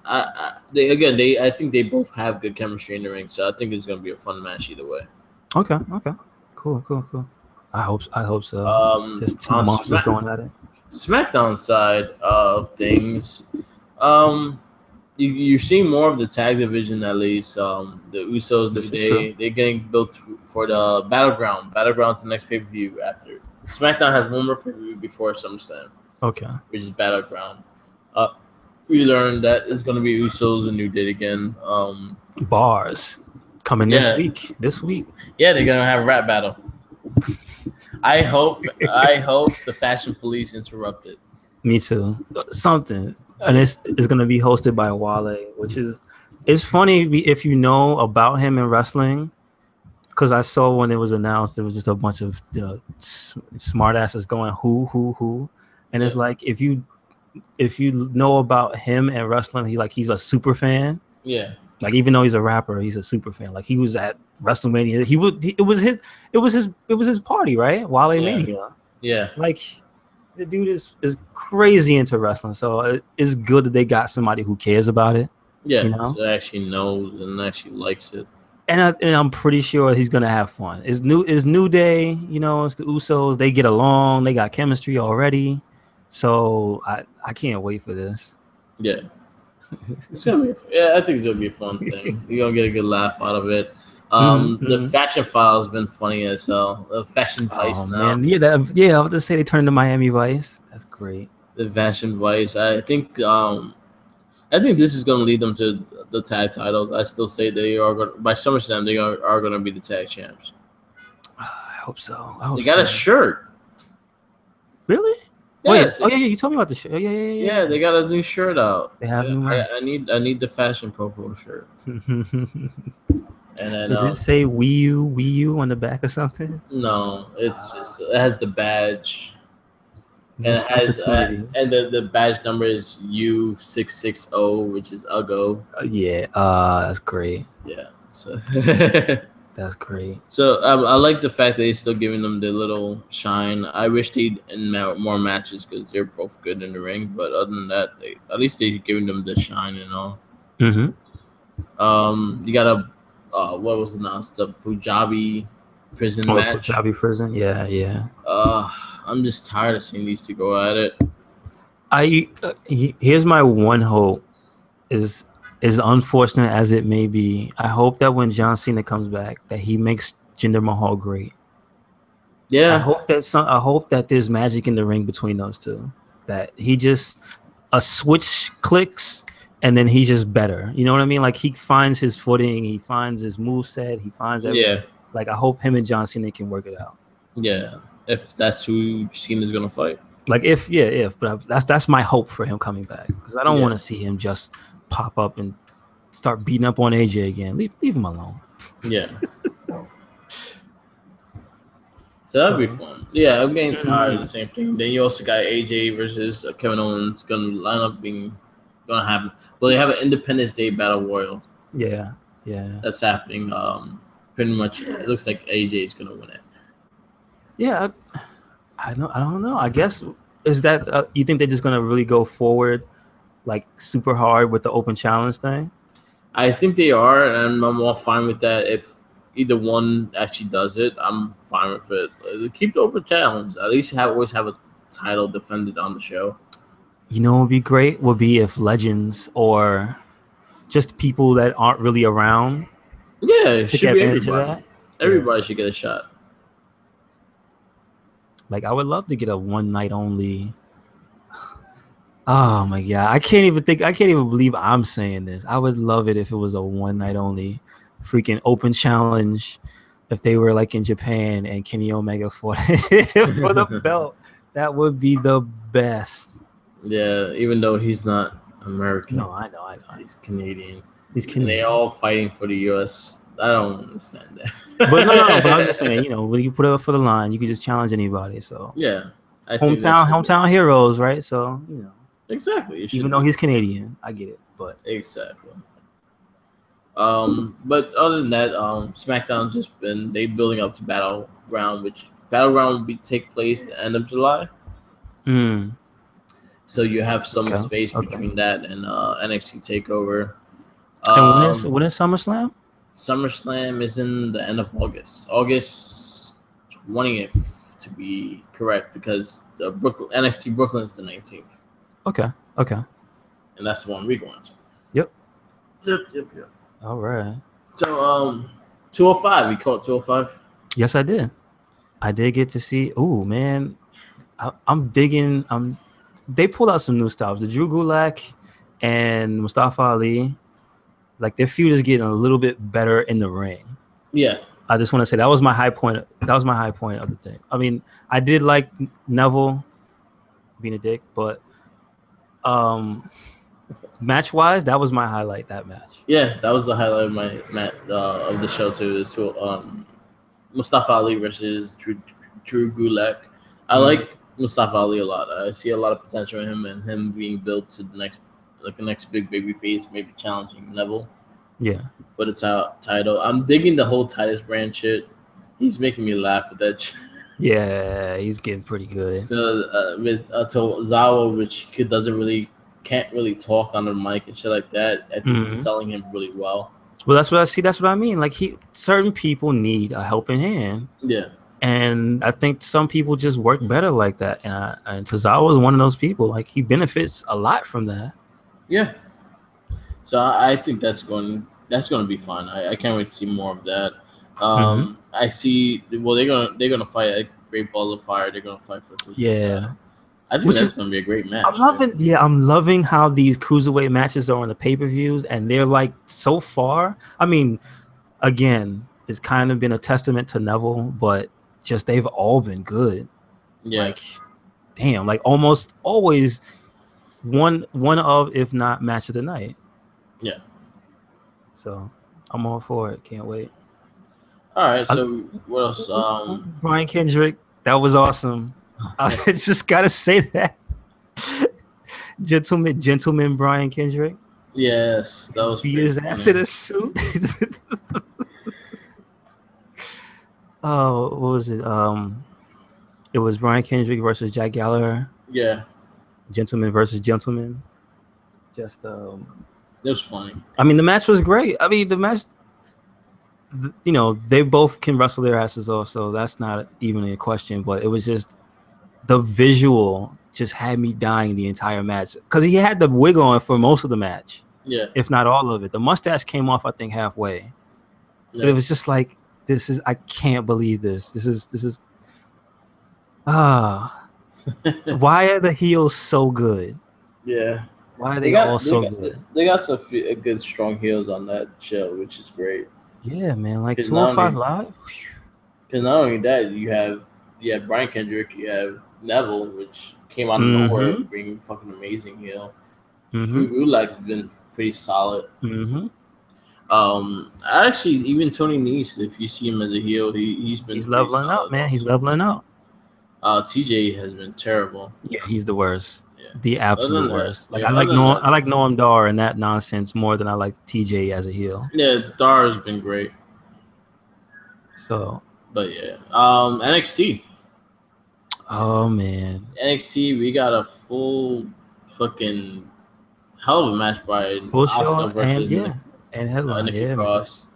I think they both have good chemistry in the ring, so I think it's gonna be a fun match either way. Okay, cool. I hope so. Just two monsters going at it. SmackDown side of things, you're seeing more of the tag division at least. The Usos, they're getting built for the Battleground. Battleground's the next pay-per-view after. SmackDown has one more pay-per-view before SummerSlam. Okay. Which is Battleground. We learned that it's going to be Usos and New Day again. Bars coming this week. Yeah, they're going to have a rap battle. I hope the Fashion Police interrupt it. Me too. Something. And it's going to be hosted by Wale, which it's funny if you know about him in wrestling, because I saw when it was announced, there was just a bunch of smart asses going who, and it's like if you know about him and wrestling, he's a super fan. Yeah. Like, even though he's a rapper, he's a super fan. Like, he was at WrestleMania. It was his party, right? Wale Mania. Yeah. Like, the dude is crazy into wrestling, so it's good that they got somebody who cares about it. Yeah, so actually knows and actually likes it. And I'm pretty sure he's gonna have fun. It's New Day, it's the Usos. They get along. They got chemistry already. So I can't wait for this. Yeah. It's gonna be, I think it's gonna be a fun thing. You're gonna get a good laugh out of it. The Fashion File has been funny as hell. The Fashion Vice now. Man. I was about to say they turned to Miami Vice. That's great. The Fashion Vice. I think this is gonna lead them to the tag titles. I still say they are going by SummerSlam. They are gonna be the tag champs. I hope so. They got a shirt. Really? Yes. Oh yeah, you told me about the shirt. Yeah. Yeah, they got a new shirt out. They have new merch. I need the Fashion Popo shirt. And then, does it say Wii U on the back or something? No, it has the badge. And it has and the badge number is U660, which is Ugo. That's great. Yeah, so that's great. So I like the fact that they're still giving them the little shine. I wish they'd in more matches because they're both good in the ring. But other than that, at least they're giving them the shine and all. You got what was announced? The Punjabi prison match. Punjabi prison, yeah. I'm just tired of seeing these two go at it. Here's my one hope is unfortunate as it may be. I hope that when John Cena comes back, that he makes Jinder Mahal great. Yeah, I hope that there's magic in the ring between those two. That he just a switch clicks and then he's just better. You know what I mean? Like, he finds his footing, he finds his moveset, he finds everything. Yeah. Like, I hope him and John Cena can work it out. Yeah, if that's who Cena's gonna fight. Like, but that's my hope for him coming back, because I don't want to see him just pop up and start beating up on AJ again. Leave him alone. Yeah. So that'd be fun. Yeah, I'm getting tired of the same thing. Then you also got AJ versus Kevin Owens. Gonna line up gonna happen. Well, they have an Independence Day Battle Royal. Yeah. That's happening. Pretty much, it looks like AJ is gonna win it. Yeah, I don't know. I guess is that you think they're just gonna really go forward, like, super hard with the open challenge thing? I think they are, and I'm all fine with that. If either one actually does it, I'm fine with it. Keep the open challenge. At least always have a title defended on the show. You know what would be great? Would be if legends or just people that aren't really around. Yeah, it should be everybody. Of that. Everybody should get a shot. Like, I would love to get a one night only Oh my god, I can't even believe I'm saying this. I would love it if it was a one night only freaking open challenge. If they were like in Japan and Kenny Omega fought for the belt, that would be the best. Yeah, even though he's not American. No, I know. He's Canadian. He's And they Canadian. all fighting for the US. I don't understand that. But no. But I'm just saying, when you put it up for the line, you can just challenge anybody. So Yeah. I think hometown heroes, right? So exactly. Even though he's Canadian, I get it. But exactly. But other than that, SmackDown's just been building up to Battleground, which Battleground will take place the end of July. So you have some space between that and NXT Takeover. And when is SummerSlam? SummerSlam is in the end of August, August 20th to be correct, because the NXT Brooklyn is the 19th. Okay. And that's the one we're going to. Yep. Yep. All right. So 205, we caught 205. Yes, I did. I did get to see. Oh man, I'm digging. They pulled out some new styles. The Drew Gulak and Mustafa Ali, like their feud is getting a little bit better in the ring. Yeah. I just want to say that was my high point. That was my high point of the thing. I mean, I did like Neville being a dick, but match wise, that was my highlight. That match. Yeah, that was the highlight of my of the show too. So Mustafa Ali versus Drew Gulak. I like Mustafa Ali a lot. I see a lot of potential in him, and him being built to the next big baby face, maybe challenging Neville. Yeah. For the title. I'm digging the whole Titus brand shit. He's making me laugh with that shit. Yeah, he's getting pretty good. So with Tozawa, which can't really talk on the mic and shit like that. I think he's selling him really well. Well, that's what I see. That's what I mean. Like certain people need a helping hand. Yeah. And I think some people just work better like that. And Tozawa is one of those people. Like he benefits a lot from that. Yeah. So I think that's going to be fun. I can't wait to see more of that. I see. Well, they're gonna fight at Great Balls of Fire. They're gonna fight for title. I think that's gonna be a great match. I'm loving how these cruiserweight matches are on the pay-per-views, and they're like so far. I mean, again, it's kind of been a testament to Neville, but just they've all been good. Yeah. Like, damn, like almost always one of, if not match of the night. Yeah. So I'm all for it. Can't wait. All right. So what else? Brian Kendrick, that was awesome. I just gotta say that. Gentleman Brian Kendrick. Yes, that was beat his ass in a suit. Oh, what was it? It was Brian Kendrick versus Jack Gallagher. Yeah. Gentleman versus gentleman. Just it was funny. I mean, the match was great. I mean, the match, they both can wrestle their asses off, so that's not even a question. But it was just the visual just had me dying the entire match because he had the wig on for most of the match. Yeah, if not all of it. The mustache came off, I think, halfway. Yeah. But it was just like, I can't believe this. This is why are the heels so good? Yeah. Why are they all so good? They got some good, strong heels on that show, which is great. Yeah, man. Like 205 Live. Because not only that, you have Brian Kendrick, you have Neville, which came out of nowhere, being fucking amazing heel. Gulak's been pretty solid. Actually, even Tony Nese, if you see him as a heel, he's leveling up, man. He's leveling up. TJ has been terrible. Yeah, he's the worst. Yeah. The absolute worst. Like I like Noam Dar and that nonsense more than I like TJ as a heel. Yeah, Dar has been great. So, but yeah, NXT. Oh man, NXT. We got a full fucking hell of a match by full show and headline. Nikki Cross.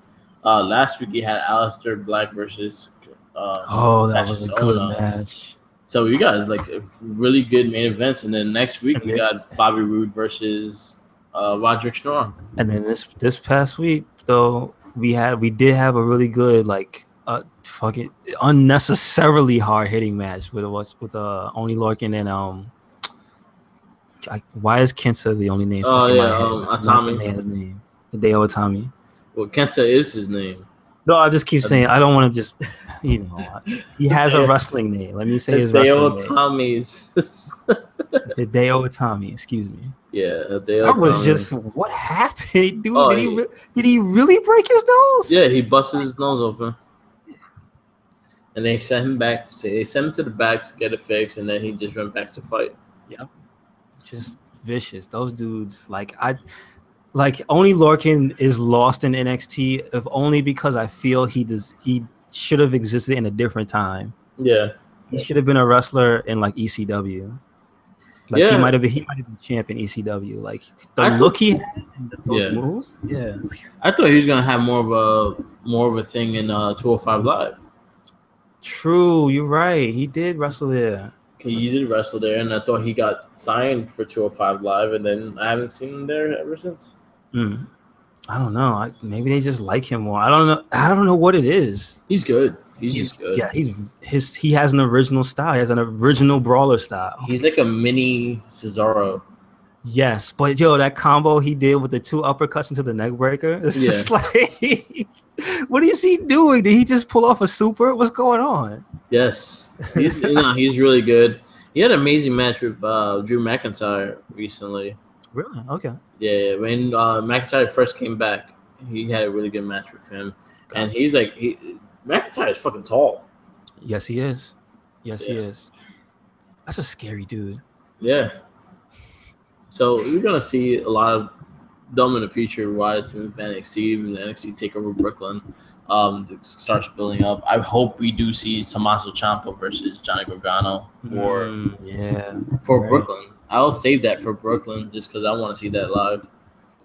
Last week you had Aleister Black versus. That was a good match. So you guys like really good main events, and then next week we got Bobby Roode versus Roderick Strong. And then this past week though we did have a really good fucking unnecessarily hard hitting match with Oni Lorcan and Why is Kenta the only name stuck in my head? That's not the man's name. Hideo Itami. Well, Kenta is his name. No, I just keep saying I don't want to just, he has a wrestling name. Let me say his wrestling name. Hideo Itami, excuse me. Yeah, Hideo I was just, what happened, dude? Did he really break his nose? Yeah, he busted his nose open. And they sent him back. They sent him to the back to get it fixed, and then he just went back to fight. Yep. Just vicious. Those dudes, only Lorcan is lost in NXT, if only because I feel he should have existed in a different time. Yeah. He should have been a wrestler in ECW. He might have been champ in ECW. He had and those moves. Yeah. I thought he was gonna have more of a thing in 205 Live. True, you're right. He did wrestle there. He did wrestle there, and I thought he got signed for 205 Live, and then I haven't seen him there ever since. I don't know. Maybe they just like him more. I don't know. I don't know what it is. He's good. He's just good. Yeah, he has an original style. He has an original brawler style. He's like a mini Cesaro. Yes, but that combo he did with the 2 uppercuts into the neck breaker, it's just what is he doing? Did he just pull off a super? What's going on? Yes, he's really good. He had an amazing match with Drew McIntyre recently. Really? Okay. Yeah, when McIntyre first came back, he had a really good match with him, and he's McIntyre is fucking tall. Yes, he is. Yes, he is. That's a scary dude. Yeah. So we're gonna see a lot of them in the future. Wise with NXT, even the NXT takeover Brooklyn, starts building up. I hope we do see Tommaso Ciampa versus Johnny Gargano for Brooklyn. I'll save that for Brooklyn just because I want to see that live.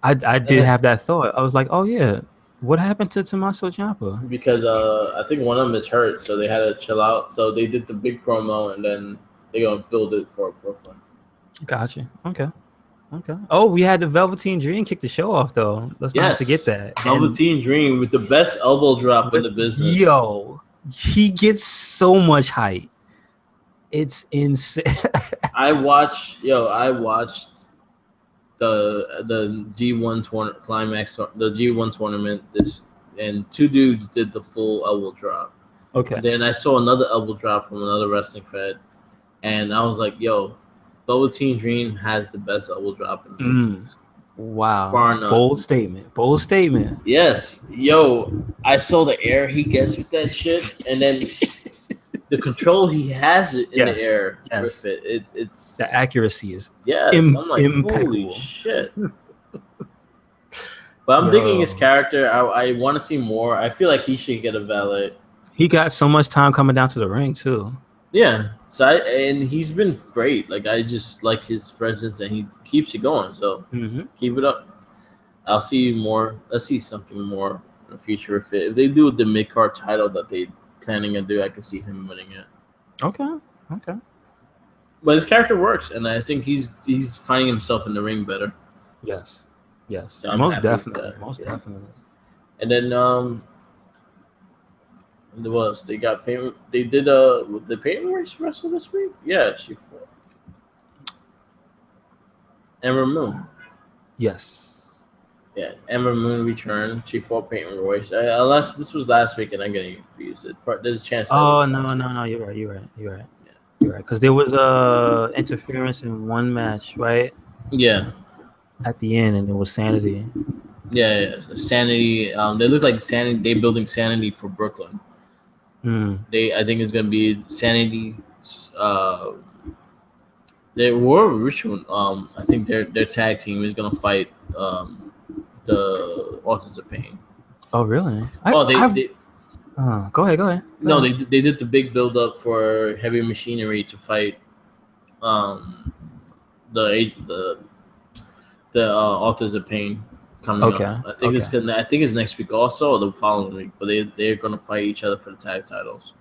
I did have that thought. I was like, oh yeah, what happened to Tommaso Ciampa? Because I think one of them is hurt, so they had to chill out. So they did the big promo, and then they're gonna build it for Brooklyn. Gotcha. Okay. Oh, we had the Velveteen Dream kick the show off, though. Let's not forget that. Velveteen Dream with the best elbow drop in the business. Yo, he gets so much height. It's insane. I watched the G1 climax, the G1 tournament. And 2 dudes did the full elbow drop. Okay. And then I saw another elbow drop from another wrestling fed, and I was like, yo. Velveteen Dream has the best elbow drop in the business. Wow. Bold statement. Yes. Yo, I saw the air he gets with that shit, and then the control he has in the air with it. It's the accuracy is I'm like, holy shit. But I'm digging his character. I want to see more. I feel like he should get a valet. He got so much time coming down to the ring, too. Yeah. So and he's been great. I just like his presence, and he keeps it going. So keep it up. I'll see more. Let's see something more in the future. If they do the mid-card title that they planning to do, I can see him winning it. Okay. But his character works, and I think he's finding himself in the ring better. Yes. So most definitely. And then they got Peyton. They did the Peyton Royce wrestle this week. Yeah, she fought Ember Moon. Yes. Yeah, Ember Moon returned. She fought Peyton Royce. Unless this was last week, and I'm getting confused. There's a chance. Oh no! You're right. You're right. Because there was interference in one match, right? Yeah. At the end, and it was Sanity. Yeah. Sanity. They look like Sanity. They're building Sanity for Brooklyn. I think it's gonna be Sanity. They were ritual. I think their tag team is gonna fight the Authors of Pain. Oh really? Go ahead. No, they did the big build up for Heavy Machinery to fight the Authors of Pain. Coming up. I think it's next week also, or the following week. But they're gonna fight each other for the tag titles.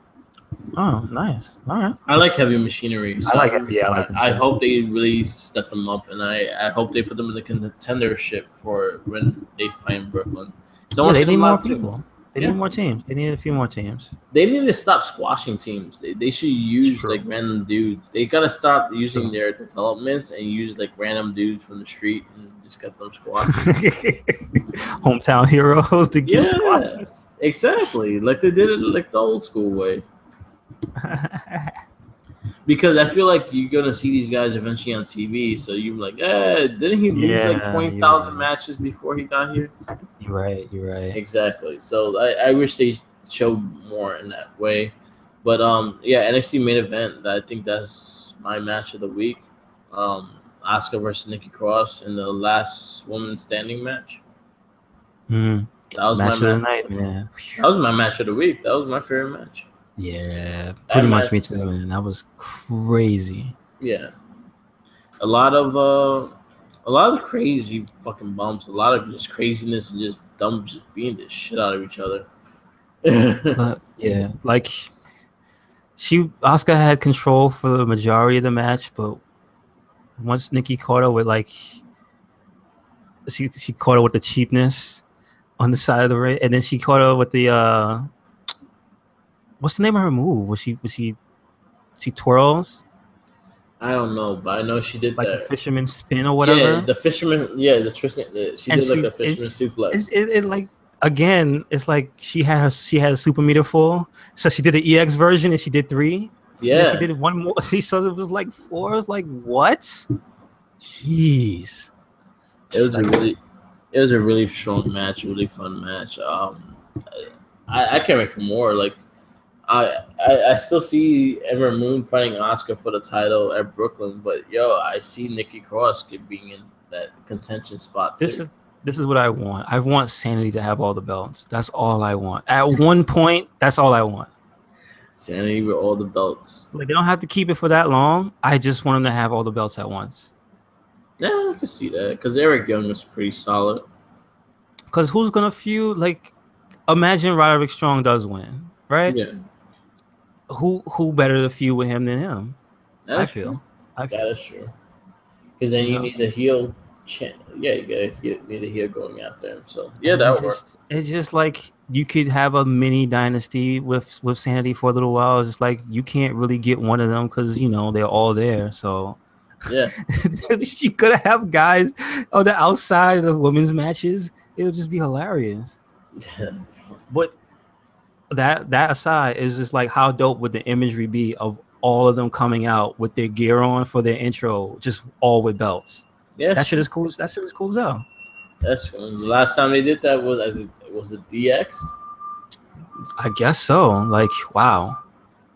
Oh, nice. All right. I like Heavy Machinery. So I like it. Yeah, I like them. I hope they really step them up, and I hope they put them in the contendership for when they fight in Brooklyn. So they need more people. They need more teams. They need a few more teams. They need to stop squashing teams. They should use like random dudes. They gotta stop using their developments and use like random dudes from the street and just get them squashed. Hometown heroes to get squashed. Exactly. Like they did it like the old school way. Because I feel like you're gonna see these guys eventually on TV. So you're like, didn't he lose like 20,000 matches before he got here? You're right. Exactly. So I wish they showed more in that way. But NXT main event. I think that's my match of the week. Asuka versus Nikki Cross in the last woman standing match. That was match of the night, man. That was my match of the week. That was my favorite match. Yeah, pretty much me too, man. That was crazy. Yeah, a lot of crazy fucking bumps. A lot of just craziness and just dumb, just beating the shit out of each other. Like Asuka had control for the majority of the match, but once Nikki caught her with she caught her with the cheapness on the side of the ring, and then she caught her with the what's the name of her move? Was she twirls? I don't know, but I know she did like the fisherman spin or whatever. Yeah, the fisherman. Yeah, the Tristan. She did like the fisherman suplex. It like again, it's like she had a super meter full, so she did the EX version and she did 3. Yeah, she did one more. So it was like 4. It's like what? Jeez. It was a really strong match, really fun match. I can't wait for more. Like. I still see Ember Moon fighting Asuka for the title at Brooklyn, but I see Nikki Cross being in that contention spot too. This is what I want. I want Sanity to have all the belts. That's all I want. At one point, that's all I want. Sanity with all the belts. Like they don't have to keep it for that long. I just want them to have all the belts at once. Yeah, I can see that because Eric Young was pretty solid. Because who's gonna feud? Like, imagine Roderick Strong does win, right? Yeah. Who better to feud with him than him? I feel. That is true. Because then you need the heel. You need a heel going after him. So that works. It's just like you could have a mini dynasty with Sanity for a little while. It's just like you can't really get one of them because they're all there. So yeah, you could have guys on the outside of the women's matches. It'll just be hilarious. But that aside is just like how dope would the imagery be of all of them coming out with their gear on for their intro, just all with belts. Yeah, that shit is cool. That shit is cool as hell. That's cool. The last time they did that was it DX? I guess so. Like wow.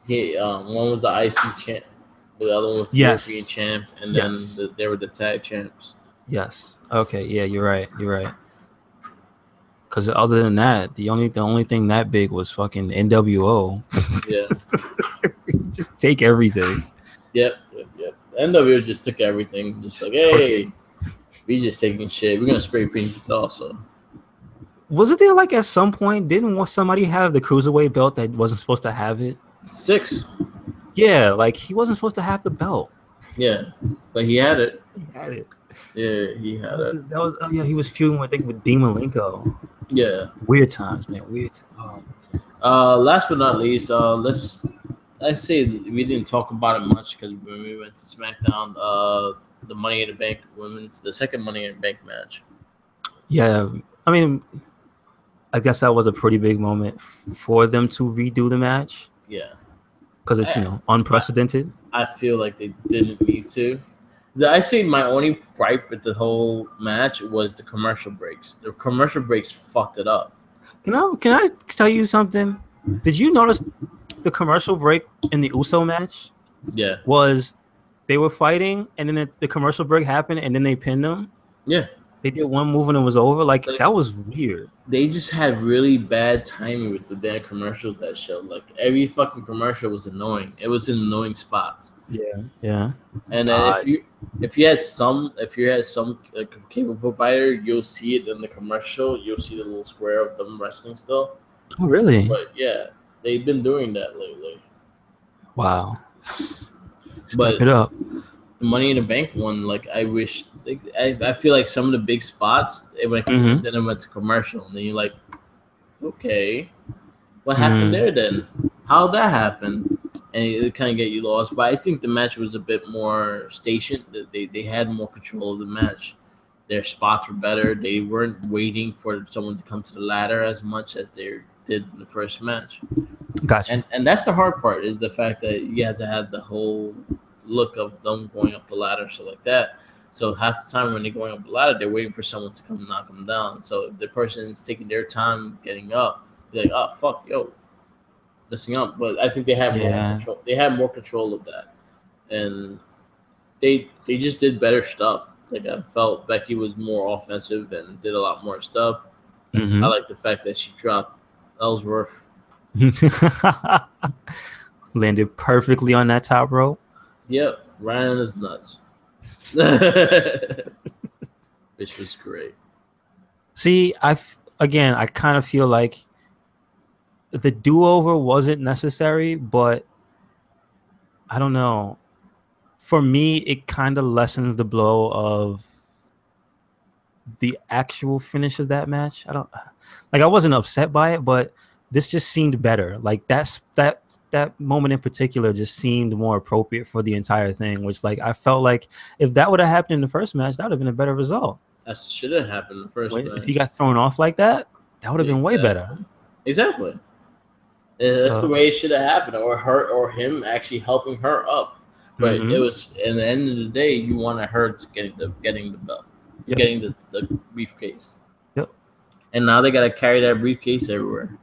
Yeah, one was the IC champ, the other one was the European champ, and then they were the tag champs. Yes. Okay. Yeah, you're right. Because other than that, the only thing that big was fucking NWO. Yeah. Just take everything. Yep. NWO just took everything. Just like, hey, we just taking shit. We're gonna spray paint it also. Wasn't there like at some point didn't somebody have the cruiserweight belt that wasn't supposed to have it? 6. Yeah, like he wasn't supposed to have the belt. Yeah, but he had it. Yeah, he had it. That was he was feuding with Dean Malenko. Yeah. Weird times, man. Weird. Last but not least, I'd say we didn't talk about it much because when we went to SmackDown, the Money in the Bank the second Money in the Bank match. Yeah, I mean, I guess that was a pretty big moment for them to redo the match. Yeah. Because it's unprecedented. I feel like they didn't need to. I say my only gripe with the whole match was the commercial breaks. The commercial breaks fucked it up. Can I tell you something? Did you notice the commercial break in the Uso match? Yeah. Was they were fighting and then the commercial break happened and then they pinned them? Yeah. They did one move and it was over. Like that was weird. They just had really bad timing with the damn commercials that show. Like every fucking commercial was annoying. It was in annoying spots. Yeah. And if you had some cable provider, you'll see it in the commercial. You'll see the little square of them wrestling still. Oh really? But yeah, they've been doing that lately. Wow. Step it up. The Money in the Bank one, like I wish, I feel like some of the big spots, then it went to commercial, and then you're like, okay, what happened there then? How'd that happen? And it kind of get you lost. But I think the match was a bit more stationed. They had more control of the match. Their spots were better. They weren't waiting for someone to come to the ladder as much as they did in the first match. Gotcha. And that's the hard part, is the fact that you have to have the whole look of them going up the ladder, so like that. So half the time when they're going up the ladder, they're waiting for someone to come knock them down. So if the person is taking their time getting up, they're like, oh fuck, yo, messing up. But I think they have more control. They have more control of that, and they just did better stuff. Like, I felt Becky was more offensive and did a lot more stuff. I like the fact that she dropped Ellsworth. Landed perfectly on that top rope. Yep, right on his nuts. Which was great. See, I kind of feel like the do-over wasn't necessary, but I don't know. For me, it kind of lessens the blow of the actual finish of that match. I wasn't upset by it, but this just seemed better. Like that moment in particular just seemed more appropriate for the entire thing, which, like, I felt like if that would have happened in the first match, that would have been a better result. That should have happened in the first match. If he got thrown off like that, that would have been way better. Exactly. That's the way it should have happened, or him actually helping her up. But it was, in the end of the day, you wanted her to getting the belt, getting the briefcase. Yep. And now they gotta carry that briefcase everywhere.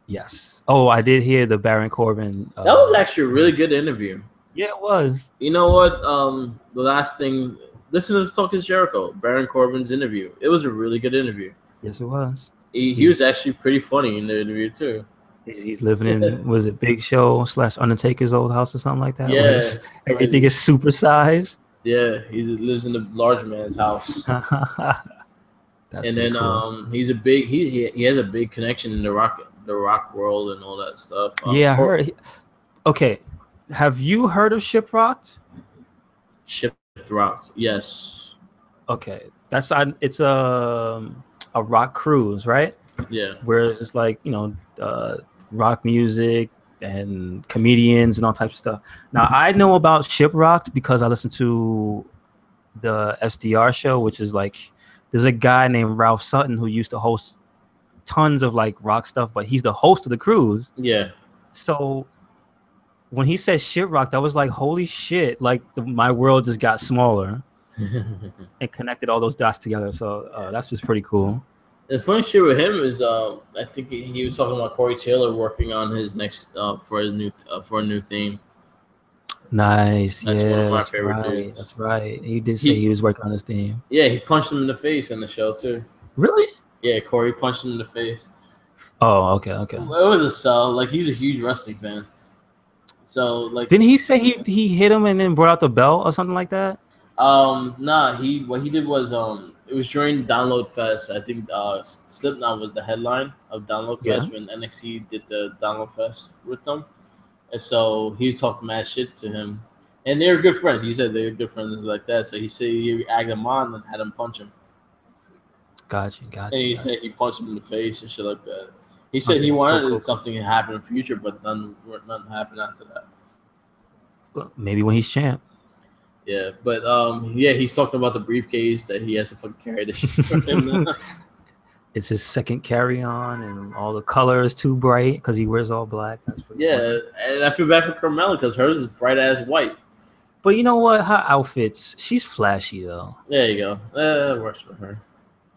Yes. Oh, I did hear the Baron Corbin. That was actually a really good interview. Yeah, it was. You know what? The last thing, listen to Talking Jericho, Baron Corbin's interview. It was a really good interview. Yes, it was. He was actually pretty funny in the interview too. He's living in, was it Big Show / Undertaker's old house or something like that? Yeah. Everything is supersized. Yeah, he lives in the large man's house. And then cool. He's a big he has a big connection in the rock world and all that stuff. Yeah, I heard. Okay, have you heard of Shiprocked? Shiprocked, yes. Okay, it's a rock cruise, right? Yeah. Where it's like, rock music and comedians and all types of stuff. Now, I know about Shiprocked because I listen to the SDR show, which is like, there's a guy named Ralph Sutton who used to host tons of like rock stuff, but he's the host of the cruise. Yeah. So when he said Shiprocked, I was like, holy shit, like my world just got smaller and connected all those dots together. So that's just pretty cool. The funny shit with him is, I think he was talking about Corey Taylor working on his next for a new theme. Nice. That's one of my favorite dudes. That's right. He did say he was working on his theme. Yeah, he punched him in the face in the show too. Really? Yeah, Corey punched him in the face. Oh, okay. It was a sell. Like, he's a huge wrestling fan. So, like, didn't he say he hit him and then brought out the belt or something like that? Nah. What he did was it was during Download Fest. I think Slipknot was the headline of Download Fest when NXT did the Download Fest with them. And so he talked mad shit to him. And they were good friends. He said they were good friends like that. So he said he egged him on and had him punch him. Gotcha. And he said he punched him in the face and shit like that. He said he wanted something to happen in the future, but nothing happened after that. Well, maybe when he's champ. Yeah, but he's talking about the briefcase that he has to fucking carry the shit for him. It's his second carry-on, and all the color is too bright because he wears all black. That's pretty funny. And I feel bad for Carmella because hers is bright as white. But you know what? Her outfits, she's flashy though. There you go. That works for her.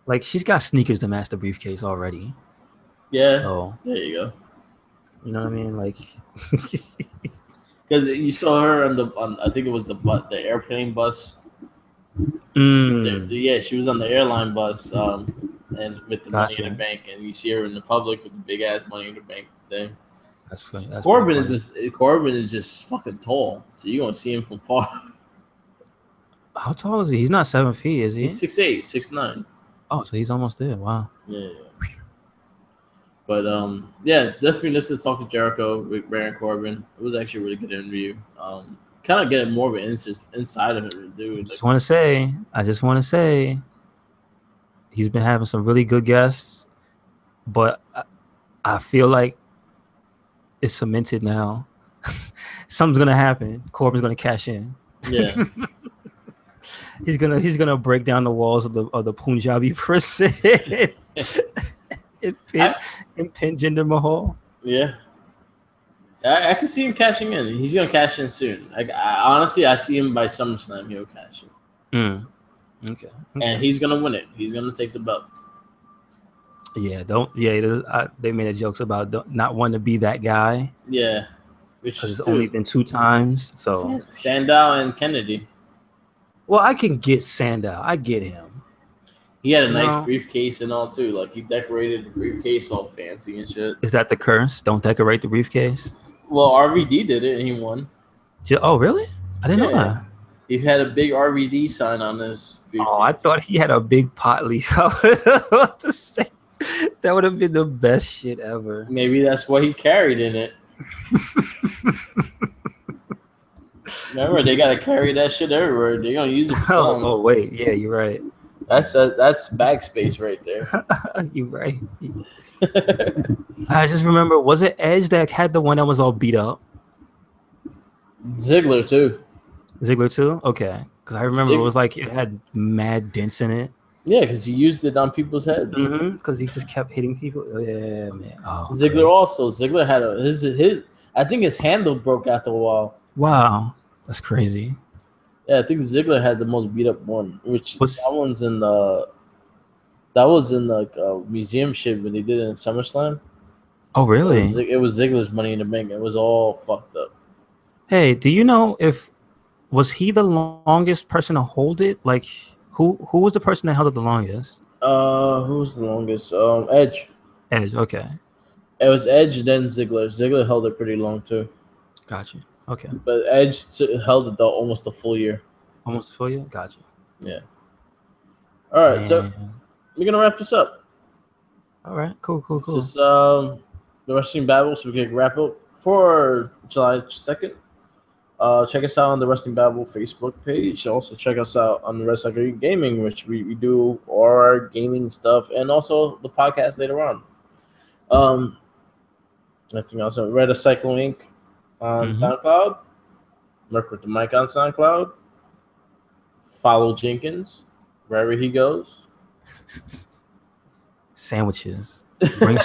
Like, she's got sneakers to match the briefcase already. Yeah. So there you go. You know what I mean? Like, because you saw her on I think it was the airplane bus. Yeah, she was on the airline bus. And with the Money in the Bank, and you see her in the public with the big ass Money in the Bank thing. That's funny. Corbin is just fucking tall, so you're gonna see him from far. How tall is he? He's not 7 feet, is he? He's 6'8", 6'9". Oh, so he's almost there. Wow. Yeah. But definitely listen to Talk to Jericho with Baron Corbin. It was actually a really good interview. Kind of getting more of an inside of it, dude. I just want to say. He's been having some really good guests, but I feel like it's cemented now. Something's gonna happen. Corbin's gonna cash in. Yeah. He's gonna break down the walls of the Punjabi prison and pin Jinder Mahal. Yeah. I can see him cashing in. He's gonna cash in soon. Honestly, I see him by SummerSlam. He'll cash in. Okay. And he's gonna win it. He's gonna take the belt. Yeah. They made a jokes about not wanting to be that guy. Yeah. Which has only been 2 times. So Sandow and Kennedy. Well, I can get Sandow. I get him. He had a nice briefcase and all too. Like he decorated the briefcase all fancy and shit. Is that the curse? Don't decorate the briefcase. Well, RVD did it and he won. Oh, really? I didn't know that. He had a big RVD sign on his briefcase. Oh, I thought he had a big pot leaf. What to say? That would have been the best shit ever. Maybe that's what he carried in it. Remember, they gotta carry that shit everywhere. They're gonna use it for something. Oh, wait. Yeah, you're right. That's bag space right there. You're right. I just remember, was it Edge that had the one that was all beat up? Ziggler too. Okay, because I remember it was like it had mad dents in it. Yeah, because he used it on people's heads. Because he just kept hitting people. Yeah, man. Oh, Ziggler also. Ziggler had his. I think his handle broke after a while. Wow, that's crazy. Yeah, I think Ziggler had the most beat up one, which that was in like a museum shit when they did it in SummerSlam. Oh, really? It was Ziggler's Money in the Bank. It was all fucked up. Hey, do you know was he the longest person to hold it? Like, who was the person that held it the longest? Who was the longest? Edge. Edge, okay. It was Edge, then Ziggler. Ziggler held it pretty long too. Gotcha. Okay. But Edge held it almost a full year. Almost a full year? Gotcha. Yeah. All right, so we're gonna wrap this up. All right, cool. This is the Wrestling Babble Superkick wrap up for July 2nd. Check us out on the Wrestling Babble Facebook page. Also check us out on the Wrestling Gaming, which we do our gaming stuff, and also the podcast later on. Nothing else. Red a Cyclone Inc. on SoundCloud. Merc with the Mic on SoundCloud. Follow Jenkins wherever he goes. Sandwiches. Bring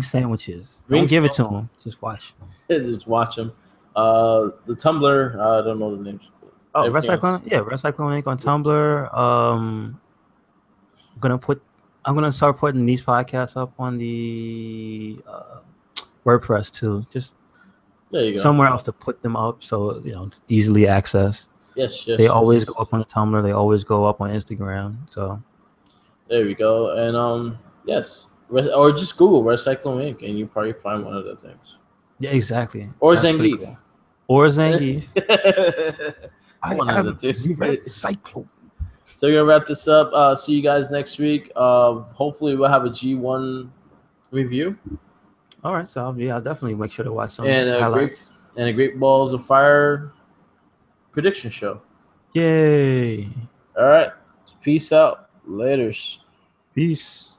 sandwiches. Don't give it to him. Just watch. Just watch him. The Tumblr, I don't know the names. Oh, Red Cyclone Inc. on Tumblr. I'm gonna start putting these podcasts up on the WordPress too. Just there you go. Somewhere else to put them up, so easily accessed. Yes. They always go up on the Tumblr. They always go up on Instagram. So there we go. And yes, or just Google Red Cyclone Inc. and you probably find one of the things. Yeah, exactly. Or Zangief. Cool. Or Zangief. One of the two. Red Cyclone. So we're gonna wrap this up. See you guys next week. Hopefully we'll have a G1 review. All right, so I'll definitely make sure to watch some highlights. A Great Balls of Fire prediction show. Yay! All right, peace out. Laters. Peace.